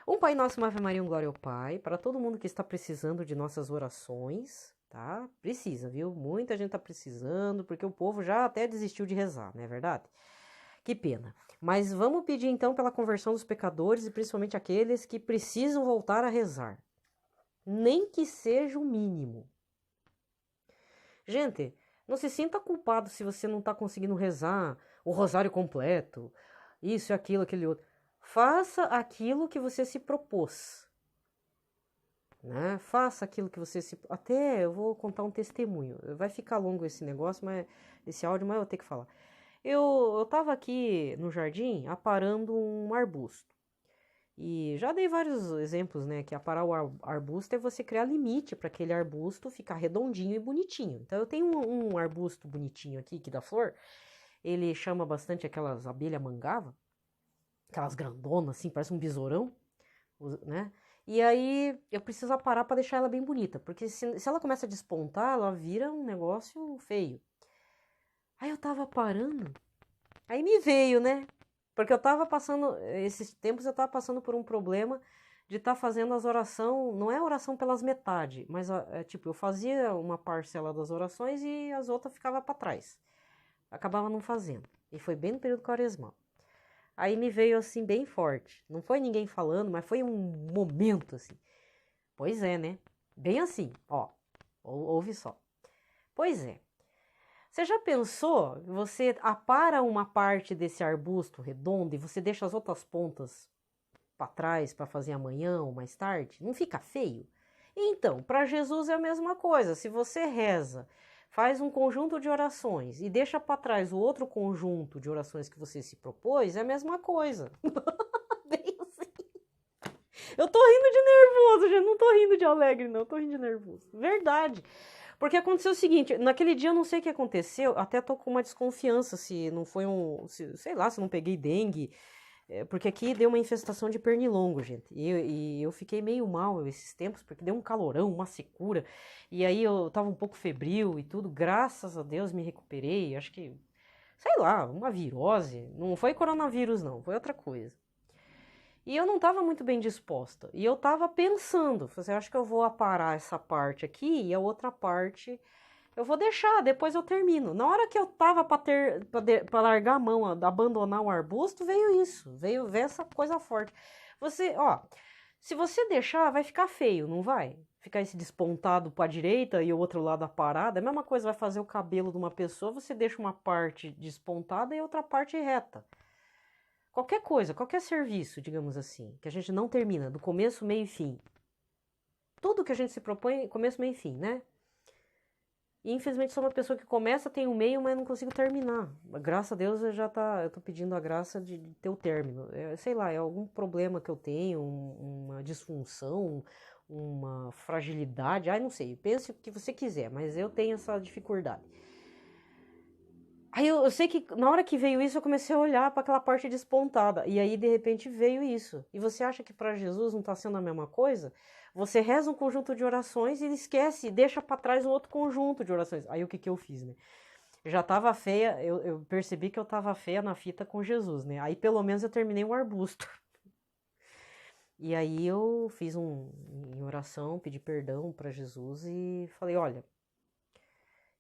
Um Pai Nosso, uma Ave Maria, um Glória ao Pai, para todo mundo que está precisando de nossas orações, tá? Precisa, viu? Muita gente está precisando, porque o povo já até desistiu de rezar, não é verdade? Que pena. Mas vamos pedir então pela conversão dos pecadores e principalmente aqueles que precisam voltar a rezar. Nem que seja o mínimo. Gente, não se sinta culpado se você não está conseguindo rezar o rosário completo, isso, aquilo, aquele outro. Faça aquilo que você se propôs. Né? Faça aquilo que você se... Até eu vou contar um testemunho. Vai ficar longo esse negócio, mas esse áudio, mas eu vou ter que falar. Eu estava aqui no jardim aparando um arbusto. E já dei vários exemplos, né? Que aparar o arbusto é você criar limite para aquele arbusto ficar redondinho e bonitinho. Então eu tenho um arbusto bonitinho aqui que dá flor. Ele chama bastante aquelas abelhas mangava, aquelas grandonas assim, parece um besourão, né? E aí eu preciso aparar para deixar ela bem bonita, porque se ela começa a despontar, ela vira um negócio feio. Aí eu tava aparando, aí me veio, né? Porque eu tava passando, esses tempos eu tava passando por um problema de estar fazendo as orações, não é oração pelas metades, mas tipo, eu fazia uma parcela das orações e as outras ficava para trás. Acabava não fazendo. E foi bem no período quaresmal. Aí me veio assim bem forte. Não foi ninguém falando, mas foi um momento assim. Pois é, né? Bem assim, ó. Ouve só. Pois é. Você já pensou? Você apara uma parte desse arbusto redondo e você deixa as outras pontas para trás para fazer amanhã ou mais tarde? Não fica feio? Então, para Jesus é a mesma coisa. Se você reza, faz um conjunto de orações e deixa para trás o outro conjunto de orações que você se propôs, é a mesma coisa. Bem assim. Eu tô rindo de nervoso, gente. Não tô rindo de alegre, não. Eu tô rindo de nervoso. Verdade. Porque aconteceu o seguinte, naquele dia eu não sei o que aconteceu, até tô com uma desconfiança se não foi sei lá, se não peguei dengue, porque aqui deu uma infestação de pernilongo, gente, e eu fiquei meio mal esses tempos, porque deu um calorão, uma secura, e aí eu tava um pouco febril e tudo, graças a Deus me recuperei, acho que, sei lá, uma virose, não foi coronavírus não, foi outra coisa. E eu não estava muito bem disposta. E eu estava pensando, eu acho que eu vou aparar essa parte aqui e a outra parte eu vou deixar, depois eu termino. Na hora que eu tava para largar a mão, abandonar o arbusto, veio isso, veio essa coisa forte. Se você deixar, vai ficar feio, não vai? Ficar esse despontado para a direita e o outro lado aparado, é a mesma coisa vai fazer o cabelo de uma pessoa, você deixa uma parte despontada e outra parte reta. Qualquer coisa, qualquer serviço, digamos assim, que a gente não termina, do começo, meio e fim. Tudo que a gente se propõe, começo, meio e fim, né? E infelizmente sou uma pessoa que começa, tem um meio, mas não consigo terminar. Graças a Deus eu tô pedindo a graça de ter o término. Sei lá, é algum problema que eu tenho, uma disfunção, uma fragilidade, não sei, pense o que você quiser, mas eu tenho essa dificuldade. Aí eu sei que na hora que veio isso, eu comecei a olhar para aquela parte despontada. E aí, de repente, veio isso. E você acha que para Jesus não está sendo a mesma coisa? Você reza um conjunto de orações e esquece, deixa para trás um outro conjunto de orações. Aí o que eu fiz, né? Já estava feia, eu percebi que eu estava feia na fita com Jesus, né? Aí pelo menos eu terminei um arbusto. E aí eu fiz em oração, pedi perdão para Jesus e falei, olha,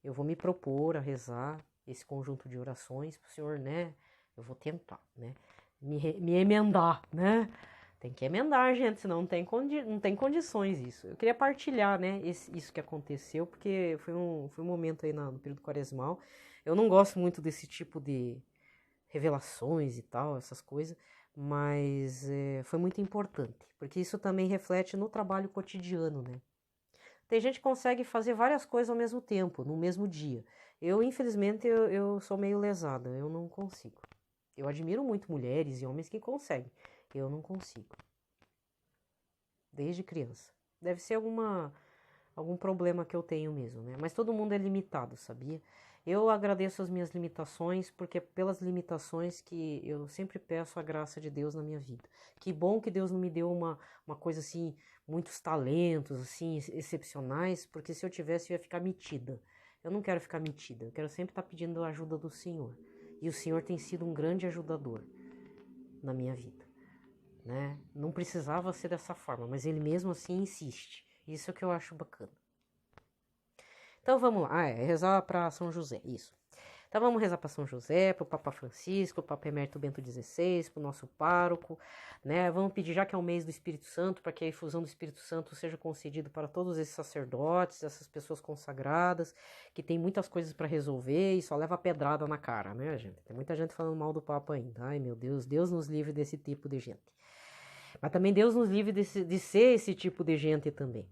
eu vou me propor a rezar esse conjunto de orações para o Senhor, né? Eu vou tentar, né? Me emendar, né? Tem que emendar, gente, senão não tem condições isso. Eu queria partilhar, né, isso que aconteceu, porque foi um momento aí no período quaresmal. Eu não gosto muito desse tipo de revelações e tal, essas coisas, mas foi muito importante, porque isso também reflete no trabalho cotidiano, né? Tem gente que consegue fazer várias coisas ao mesmo tempo, no mesmo dia. Eu, infelizmente, eu sou meio lesada, eu não consigo. Eu admiro muito mulheres e homens que conseguem, eu não consigo. Desde criança. Deve ser algum problema que eu tenho mesmo, né? Mas todo mundo é limitado, sabia? Eu agradeço as minhas limitações, porque é pelas limitações que eu sempre peço a graça de Deus na minha vida. Que bom que Deus não me deu uma coisa assim, muitos talentos, assim, excepcionais, porque se eu tivesse eu ia ficar metida. Eu não quero ficar metida, eu quero sempre estar pedindo a ajuda do Senhor. E o Senhor tem sido um grande ajudador na minha vida, né? Não precisava ser dessa forma, mas Ele mesmo assim insiste. Isso é o que eu acho bacana. Então vamos lá, rezar para São José, isso. Então vamos rezar para São José, para o Papa Francisco, para o Papa Emérito Bento XVI, para o nosso pároco, né? Vamos pedir, já que é o mês do Espírito Santo, para que a efusão do Espírito Santo seja concedida para todos esses sacerdotes, essas pessoas consagradas, que tem muitas coisas para resolver e só leva pedrada na cara, né, gente? Tem muita gente falando mal do Papa ainda. Ai, meu Deus, Deus nos livre desse tipo de gente. Mas também Deus nos livre de ser esse tipo de gente também.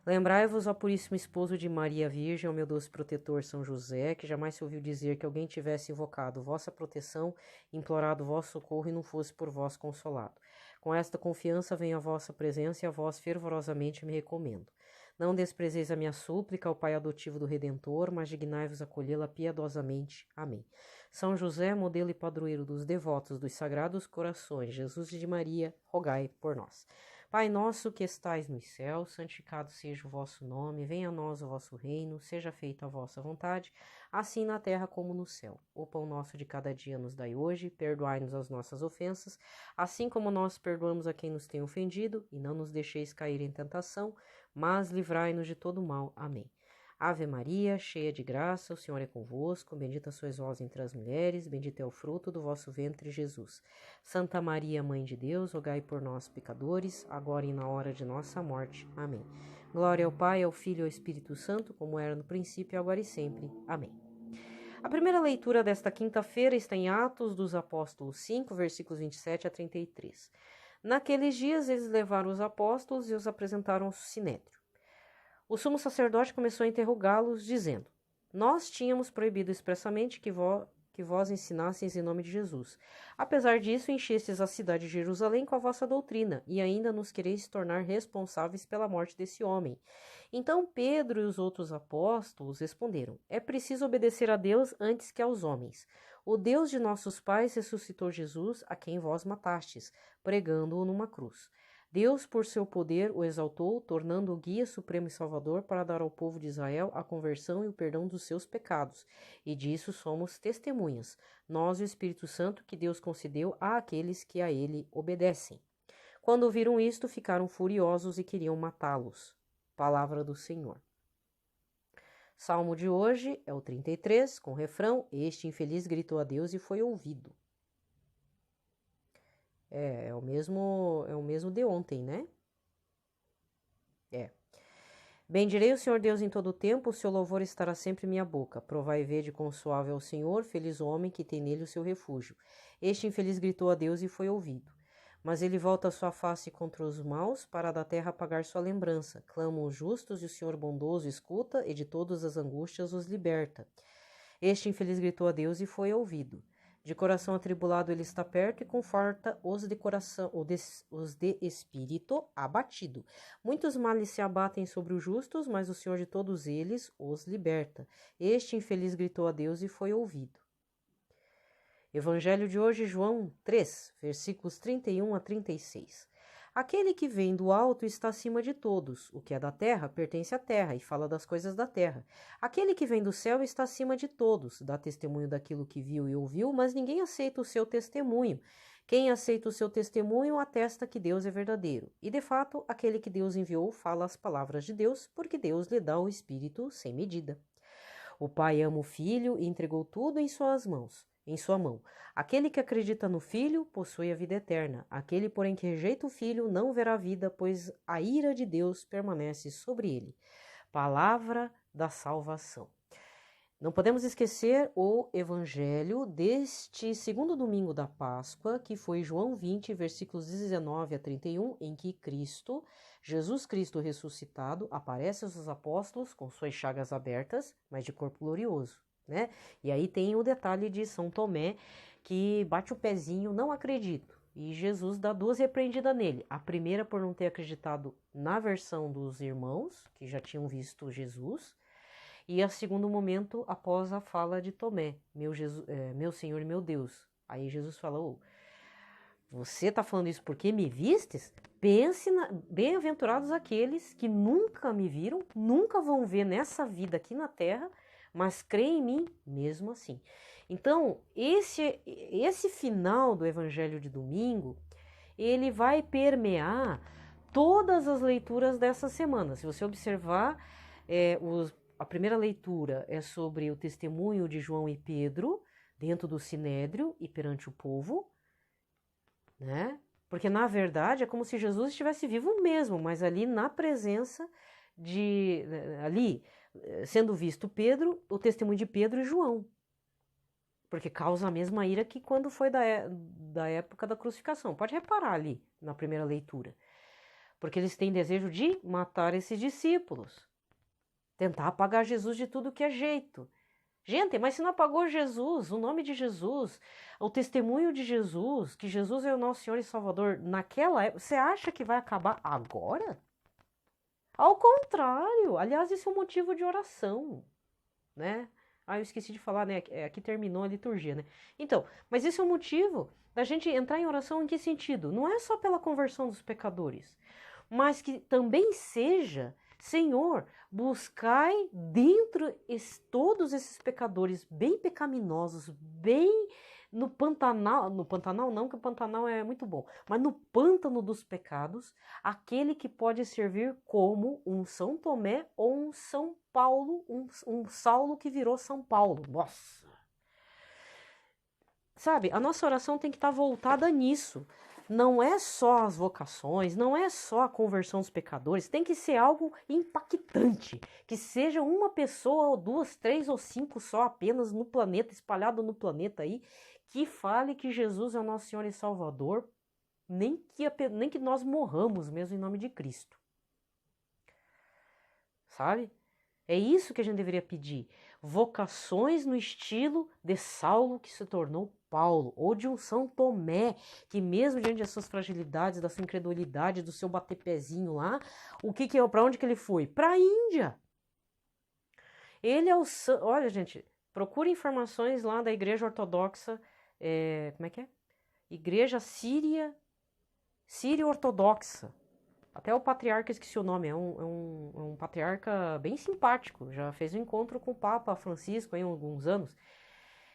Lembrai-vos, ó puríssimo esposo de Maria Virgem, ó meu doce protetor São José, que jamais se ouviu dizer que alguém tivesse invocado vossa proteção, implorado vosso socorro e não fosse por vós consolado. Com esta confiança venho à vossa presença e a vós fervorosamente me recomendo. Não desprezeis a minha súplica, ao Pai adotivo do Redentor, mas dignai-vos acolhê-la piedosamente. Amém. São José, modelo e padroeiro dos devotos dos Sagrados Corações, Jesus e de Maria, rogai por nós. Pai nosso que estais nos céus, santificado seja o vosso nome, venha a nós o vosso reino, seja feita a vossa vontade, assim na terra como no céu. O pão nosso de cada dia nos dai hoje, perdoai-nos as nossas ofensas, assim como nós perdoamos a quem nos tem ofendido, e não nos deixeis cair em tentação, mas livrai-nos de todo mal. Amém. Ave Maria, cheia de graça, o Senhor é convosco, bendita sois vós entre as mulheres, bendito é o fruto do vosso ventre, Jesus. Santa Maria, Mãe de Deus, rogai por nós, pecadores, agora e na hora de nossa morte. Amém. Glória ao Pai, ao Filho e ao Espírito Santo, como era no princípio, agora e sempre. Amém. A primeira leitura desta quinta-feira está em Atos dos Apóstolos 5, versículos 27 a 33. Naqueles dias, eles levaram os apóstolos e os apresentaram ao sinédrio. O sumo sacerdote começou a interrogá-los, dizendo: Nós tínhamos proibido expressamente que vós ensinasseis em nome de Jesus. Apesar disso, enchestes a cidade de Jerusalém com a vossa doutrina, e ainda nos quereis tornar responsáveis pela morte desse homem. Então Pedro e os outros apóstolos responderam: É preciso obedecer a Deus antes que aos homens. O Deus de nossos pais ressuscitou Jesus, a quem vós matastes, pregando-o numa cruz. Deus, por seu poder, o exaltou, tornando-o guia supremo e salvador para dar ao povo de Israel a conversão e o perdão dos seus pecados. E disso somos testemunhas, nós e o Espírito Santo que Deus concedeu àqueles que a ele obedecem. Quando ouviram isto, ficaram furiosos e queriam matá-los. Palavra do Senhor. Salmo de hoje é o 33, com o refrão: Este infeliz gritou a Deus e foi ouvido. É o mesmo de ontem, né? Bendirei o Senhor Deus em todo o tempo, o seu louvor estará sempre em minha boca. Provai e vede quão suave é o Senhor, feliz o homem que tem nele o seu refúgio. Este infeliz gritou a Deus e foi ouvido. Mas ele volta a sua face contra os maus, para da terra apagar sua lembrança. Clamam os justos, e o Senhor bondoso escuta, e de todas as angústias os liberta. Este infeliz gritou a Deus e foi ouvido. De coração atribulado ele está perto e conforta os de espírito abatido. Muitos males se abatem sobre os justos, mas o Senhor de todos eles os liberta. Este infeliz gritou a Deus e foi ouvido. Evangelho de hoje, João 3, versículos 31 a 36. Aquele que vem do alto está acima de todos. O que é da terra pertence à terra e fala das coisas da terra. Aquele que vem do céu está acima de todos. Dá testemunho daquilo que viu e ouviu, mas ninguém aceita o seu testemunho. Quem aceita o seu testemunho atesta que Deus é verdadeiro. E, de fato, aquele que Deus enviou fala as palavras de Deus, porque Deus lhe dá o Espírito sem medida. O Pai ama o Filho e entregou tudo em sua mão. Aquele que acredita no Filho possui a vida eterna. Aquele, porém, que rejeita o Filho não verá a vida, pois a ira de Deus permanece sobre ele. Palavra da salvação. Não podemos esquecer o evangelho deste segundo domingo da Páscoa, que foi João 20, versículos 19 a 31, em que Jesus Cristo ressuscitado, aparece aos apóstolos com suas chagas abertas, mas de corpo glorioso. Né? E aí tem o detalhe de São Tomé, que bate o pezinho, não acredito. E Jesus dá duas repreendidas nele. A primeira por não ter acreditado na versão dos irmãos, que já tinham visto Jesus. E a segundo momento, após a fala de Tomé, meu Senhor e meu Deus. Aí Jesus fala: você está falando isso porque me vistes? Bem-aventurados aqueles que nunca me viram, nunca vão ver nessa vida aqui na terra, mas creem em mim mesmo assim. Então, esse final do Evangelho de domingo, ele vai permear todas as leituras dessa semana. Se você observar, a primeira leitura é sobre o testemunho de João e Pedro dentro do sinédrio e perante o povo, né? Porque, na verdade, é como se Jesus estivesse vivo mesmo, mas ali na presença ali sendo visto Pedro, o testemunho de Pedro e João. Porque causa a mesma ira que quando foi da época da crucificação. Pode reparar ali na primeira leitura. Porque eles têm desejo de matar esses discípulos. Tentar apagar Jesus de tudo que é jeito. Gente, mas se não apagou Jesus, o nome de Jesus, o testemunho de Jesus, que Jesus é o nosso Senhor e Salvador naquela época, você acha que vai acabar agora? Ao contrário, aliás, isso é um motivo de oração, né? Eu esqueci de falar, né? Aqui terminou a liturgia, né? Então, mas isso é um motivo da gente entrar em oração em que sentido? Não é só pela conversão dos pecadores, mas que também seja, Senhor, buscai dentro todos esses pecadores bem pecaminosos, bem no Pantanal não, que o Pantanal é muito bom, mas no pântano dos pecados, aquele que pode servir como um São Tomé ou um São Paulo, um Saulo que virou São Paulo. Nossa! Sabe, a nossa oração tem que estar voltada nisso. Não é só as vocações, não é só a conversão dos pecadores, tem que ser algo impactante, que seja uma pessoa, ou duas, três ou cinco só apenas no planeta, espalhado no planeta aí, que fale que Jesus é o nosso Senhor e Salvador, nem que nós morramos mesmo em nome de Cristo. Sabe? É isso que a gente deveria pedir. Vocações no estilo de Saulo que se tornou Paulo, ou de um São Tomé, que mesmo diante das suas fragilidades, da sua incredulidade, do seu bater pezinho lá, para onde que ele foi? Para a Índia. Ele é o... Olha, gente, procure informações lá da Igreja Ortodoxa, como é que é? Igreja Síria Ortodoxa. Até o patriarca, esqueci o nome, é um patriarca bem simpático, já fez um encontro com o Papa Francisco há alguns anos.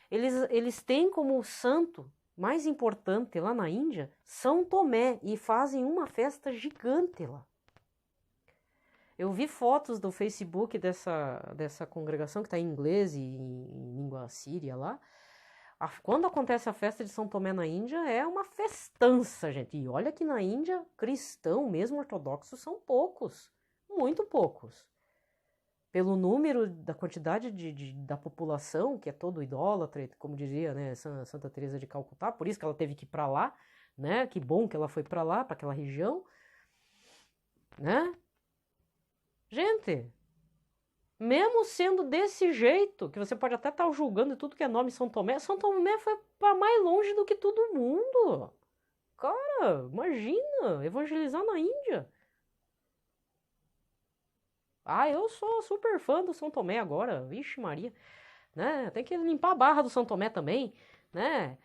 Eles têm como santo mais importante lá na Índia São Tomé e fazem uma festa gigante lá. Eu vi fotos do Facebook dessa congregação que está em inglês e em língua síria lá. Quando acontece a festa de São Tomé na Índia, é uma festança, gente. E olha que na Índia, cristão, mesmo ortodoxos, são poucos. Muito poucos. Pelo número, da quantidade da população, que é todo idólatra, como diria, né, Santa Teresa de Calcutá, por isso que ela teve que ir para lá, né? Que bom que ela foi para lá, para aquela região, né? Gente, mesmo sendo desse jeito, que você pode até estar julgando tudo que é nome São Tomé foi para mais longe do que todo mundo. Cara, imagina, evangelizar na Índia. Ah, eu sou super fã do São Tomé agora, vixe Maria, né? Tem que limpar a barra do São Tomé também, né?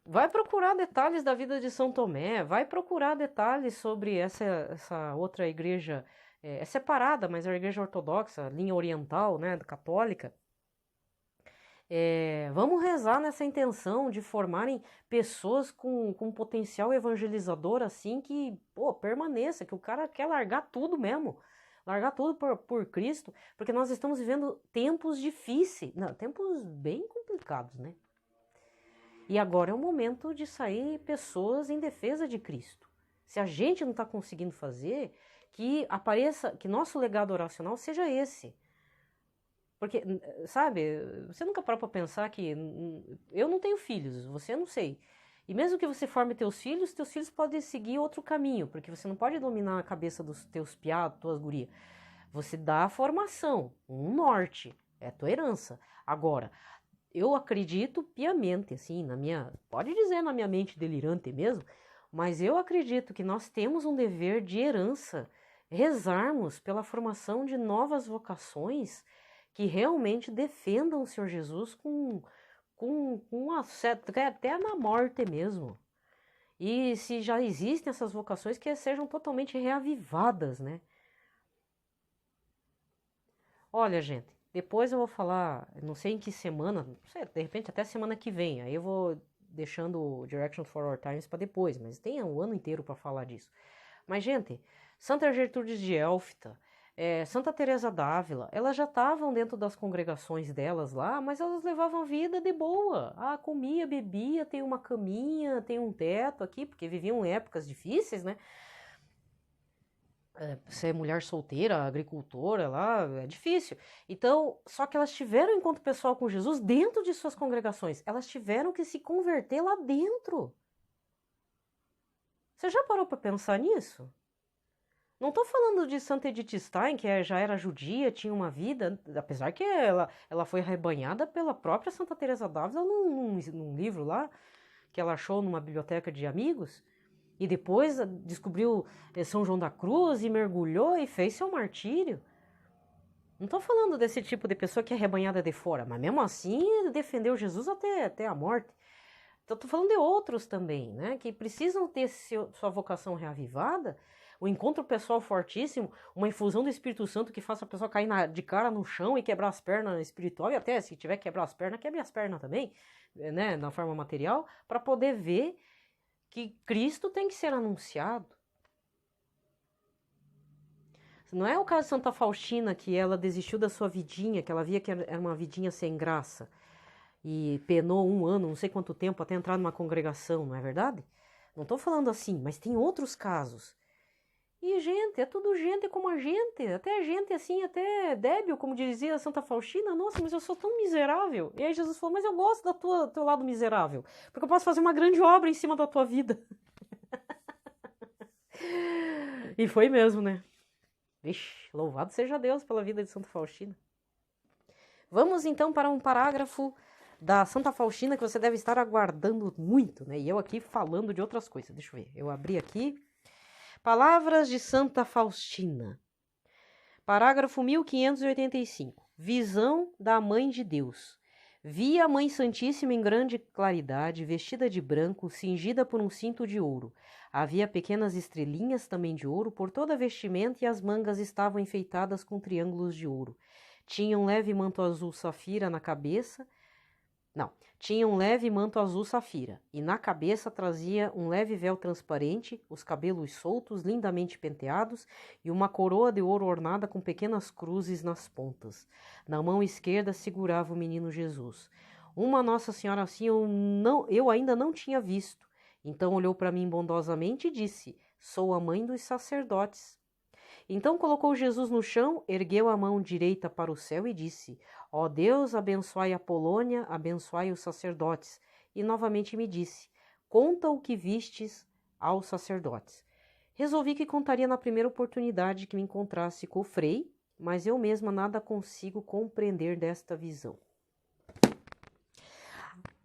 Vai procurar detalhes da vida de São Tomé, vai procurar detalhes sobre essa outra igreja, é separada, mas é a igreja ortodoxa, linha oriental, né, católica. Vamos rezar nessa intenção de formarem pessoas com potencial evangelizador assim que, pô, permaneça, que o cara quer largar tudo mesmo. Largar tudo por Cristo, porque nós estamos vivendo tempos difíceis, não, tempos bem complicados, né? E agora é o momento de sair pessoas em defesa de Cristo. Se a gente não está conseguindo fazer, que apareça, que nosso legado oracional seja esse. Porque, sabe, você nunca parou para pensar que eu não tenho filhos, você não sei. E mesmo que você forme teus filhos podem seguir outro caminho, porque você não pode dominar a cabeça dos teus piados, tuas gurias. Você dá a formação, um norte, é a tua herança. Agora, eu acredito piamente, assim, pode dizer na minha mente delirante mesmo, mas eu acredito que nós temos um dever de herança, rezarmos pela formação de novas vocações que realmente defendam o Senhor Jesus com até na morte mesmo. E se já existem essas vocações, que sejam totalmente reavivadas, né? Olha, gente, depois eu vou falar, não sei em que semana, não sei, de repente até semana que vem, aí eu vou deixando o Direction for Our Times para depois, mas tem o ano inteiro para falar disso. Mas, gente, Santa Gertrudes de Elfta, Santa Teresa d'Ávila, elas já estavam dentro das congregações delas lá, mas elas levavam vida de boa. Ah, comia, bebia, tem uma caminha, tem um teto aqui, porque viviam épocas difíceis, né? Ser mulher solteira, agricultora lá, é difícil. Então, só que elas tiveram encontro pessoal com Jesus dentro de suas congregações. Elas tiveram que se converter lá dentro. Você já parou para pensar nisso? Não estou falando de Santa Edith Stein, que já era judia, tinha uma vida, apesar que ela foi arrebanhada pela própria Santa Teresa d'Ávila num livro lá, que ela achou numa biblioteca de amigos, e depois descobriu São João da Cruz e mergulhou e fez seu martírio. Não estou falando desse tipo de pessoa que é arrebanhada de fora, mas mesmo assim defendeu Jesus até a morte. Então estou falando de outros também, né, que precisam ter sua vocação reavivada, o encontro pessoal fortíssimo, uma infusão do Espírito Santo que faça a pessoa cair de cara no chão e quebrar as pernas espiritual, e até se tiver que quebrar as pernas, quebre as pernas também, né, na forma material, para poder ver que Cristo tem que ser anunciado. Não é o caso de Santa Faustina, que ela desistiu da sua vidinha, que ela via que era uma vidinha sem graça, e penou 1 ano, não sei quanto tempo, até entrar numa congregação, não é verdade? Não estou falando assim, mas tem outros casos. E gente, é tudo gente como a gente, até gente assim, até débil, como dizia Santa Faustina. Nossa, mas eu sou tão miserável. E aí Jesus falou, mas eu gosto do teu lado miserável, porque eu posso fazer uma grande obra em cima da tua vida. E foi mesmo, né? Vixe, louvado seja Deus pela vida de Santa Faustina. Vamos então para um parágrafo da Santa Faustina que você deve estar aguardando muito, né? E eu aqui falando de outras coisas. Deixa eu ver, eu abri aqui. Palavras de Santa Faustina. Parágrafo 1585. Visão da Mãe de Deus. Vi a Mãe Santíssima em grande claridade, vestida de branco, cingida por um cinto de ouro. Havia pequenas estrelinhas também de ouro por toda a vestimenta e as mangas estavam enfeitadas com triângulos de ouro. Tinha um leve manto azul safira na cabeça. Tinha um leve manto azul safira, e na cabeça trazia um leve véu transparente, os cabelos soltos, lindamente penteados, e uma coroa de ouro ornada com pequenas cruzes nas pontas. Na mão esquerda segurava o menino Jesus. Uma Nossa Senhora assim eu ainda não tinha visto. Então olhou para mim bondosamente e disse, sou a mãe dos sacerdotes. Então colocou Jesus no chão, ergueu a mão direita para o céu e disse, ó Deus, abençoai a Polônia, abençoai os sacerdotes. E novamente me disse, conta o que vistes aos sacerdotes. Resolvi que contaria na primeira oportunidade que me encontrasse com o frei, mas eu mesma nada consigo compreender desta visão.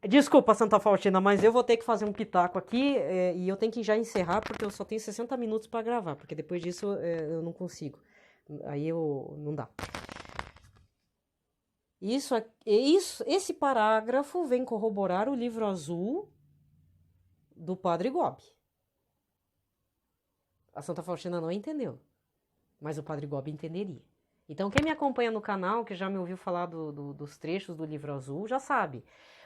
Desculpa, Santa Faustina, mas eu vou ter que fazer um pitaco aqui e eu tenho que já encerrar porque eu só tenho 60 minutos para gravar, porque depois disso eu não consigo. Aí não dá. Esse parágrafo vem corroborar o livro azul do Padre Gobi. A Santa Faustina não entendeu, mas o Padre Gobi entenderia. Então, quem me acompanha no canal, que já me ouviu falar dos trechos do livro azul, já sabe.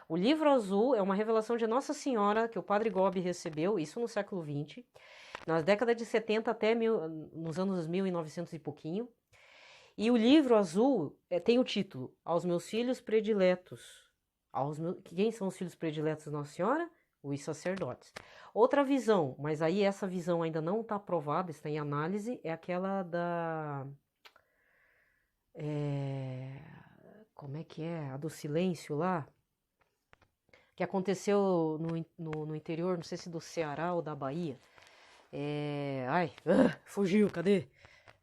O livro azul é uma revelação de Nossa Senhora que o Padre Gobi recebeu, isso no século XX, nas décadas de 70 até nos anos 1900 e pouquinho. E o livro azul tem o título, Aos Meus Filhos Prediletos. Quem são os filhos prediletos de Nossa Senhora? Os sacerdotes. Outra visão, mas aí essa visão ainda não está aprovada, está em análise, é aquela da... como é que é? A do silêncio lá? Que aconteceu no interior, não sei se do Ceará ou da Bahia. Fugiu, cadê?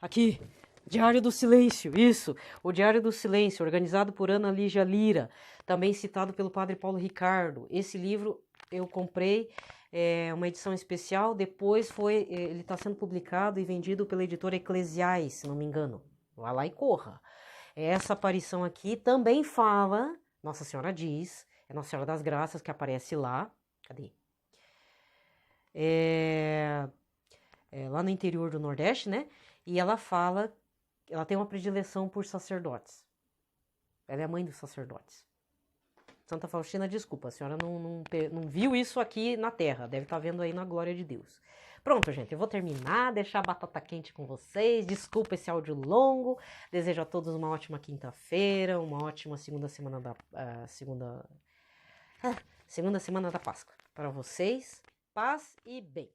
Aqui, Diário do Silêncio, isso. O Diário do Silêncio, organizado por Ana Lígia Lira, também citado pelo Padre Paulo Ricardo. Esse livro eu comprei, uma edição especial, depois ele está sendo publicado e vendido pela editora Eclesiais, se não me engano. Vá lá e corra. Essa aparição aqui também fala, Nossa Senhora diz, é Nossa Senhora das Graças que aparece lá. Cadê? Lá no interior do Nordeste, né? E ela fala, ela tem uma predileção por sacerdotes. Ela é a mãe dos sacerdotes. Santa Faustina, desculpa, a senhora não viu isso aqui na Terra, deve estar vendo aí na glória de Deus. Pronto, gente, eu vou terminar, deixar a batata quente com vocês. Desculpa esse áudio longo. Desejo a todos uma ótima quinta-feira, uma ótima segunda semana da Páscoa. Para vocês, paz e bem.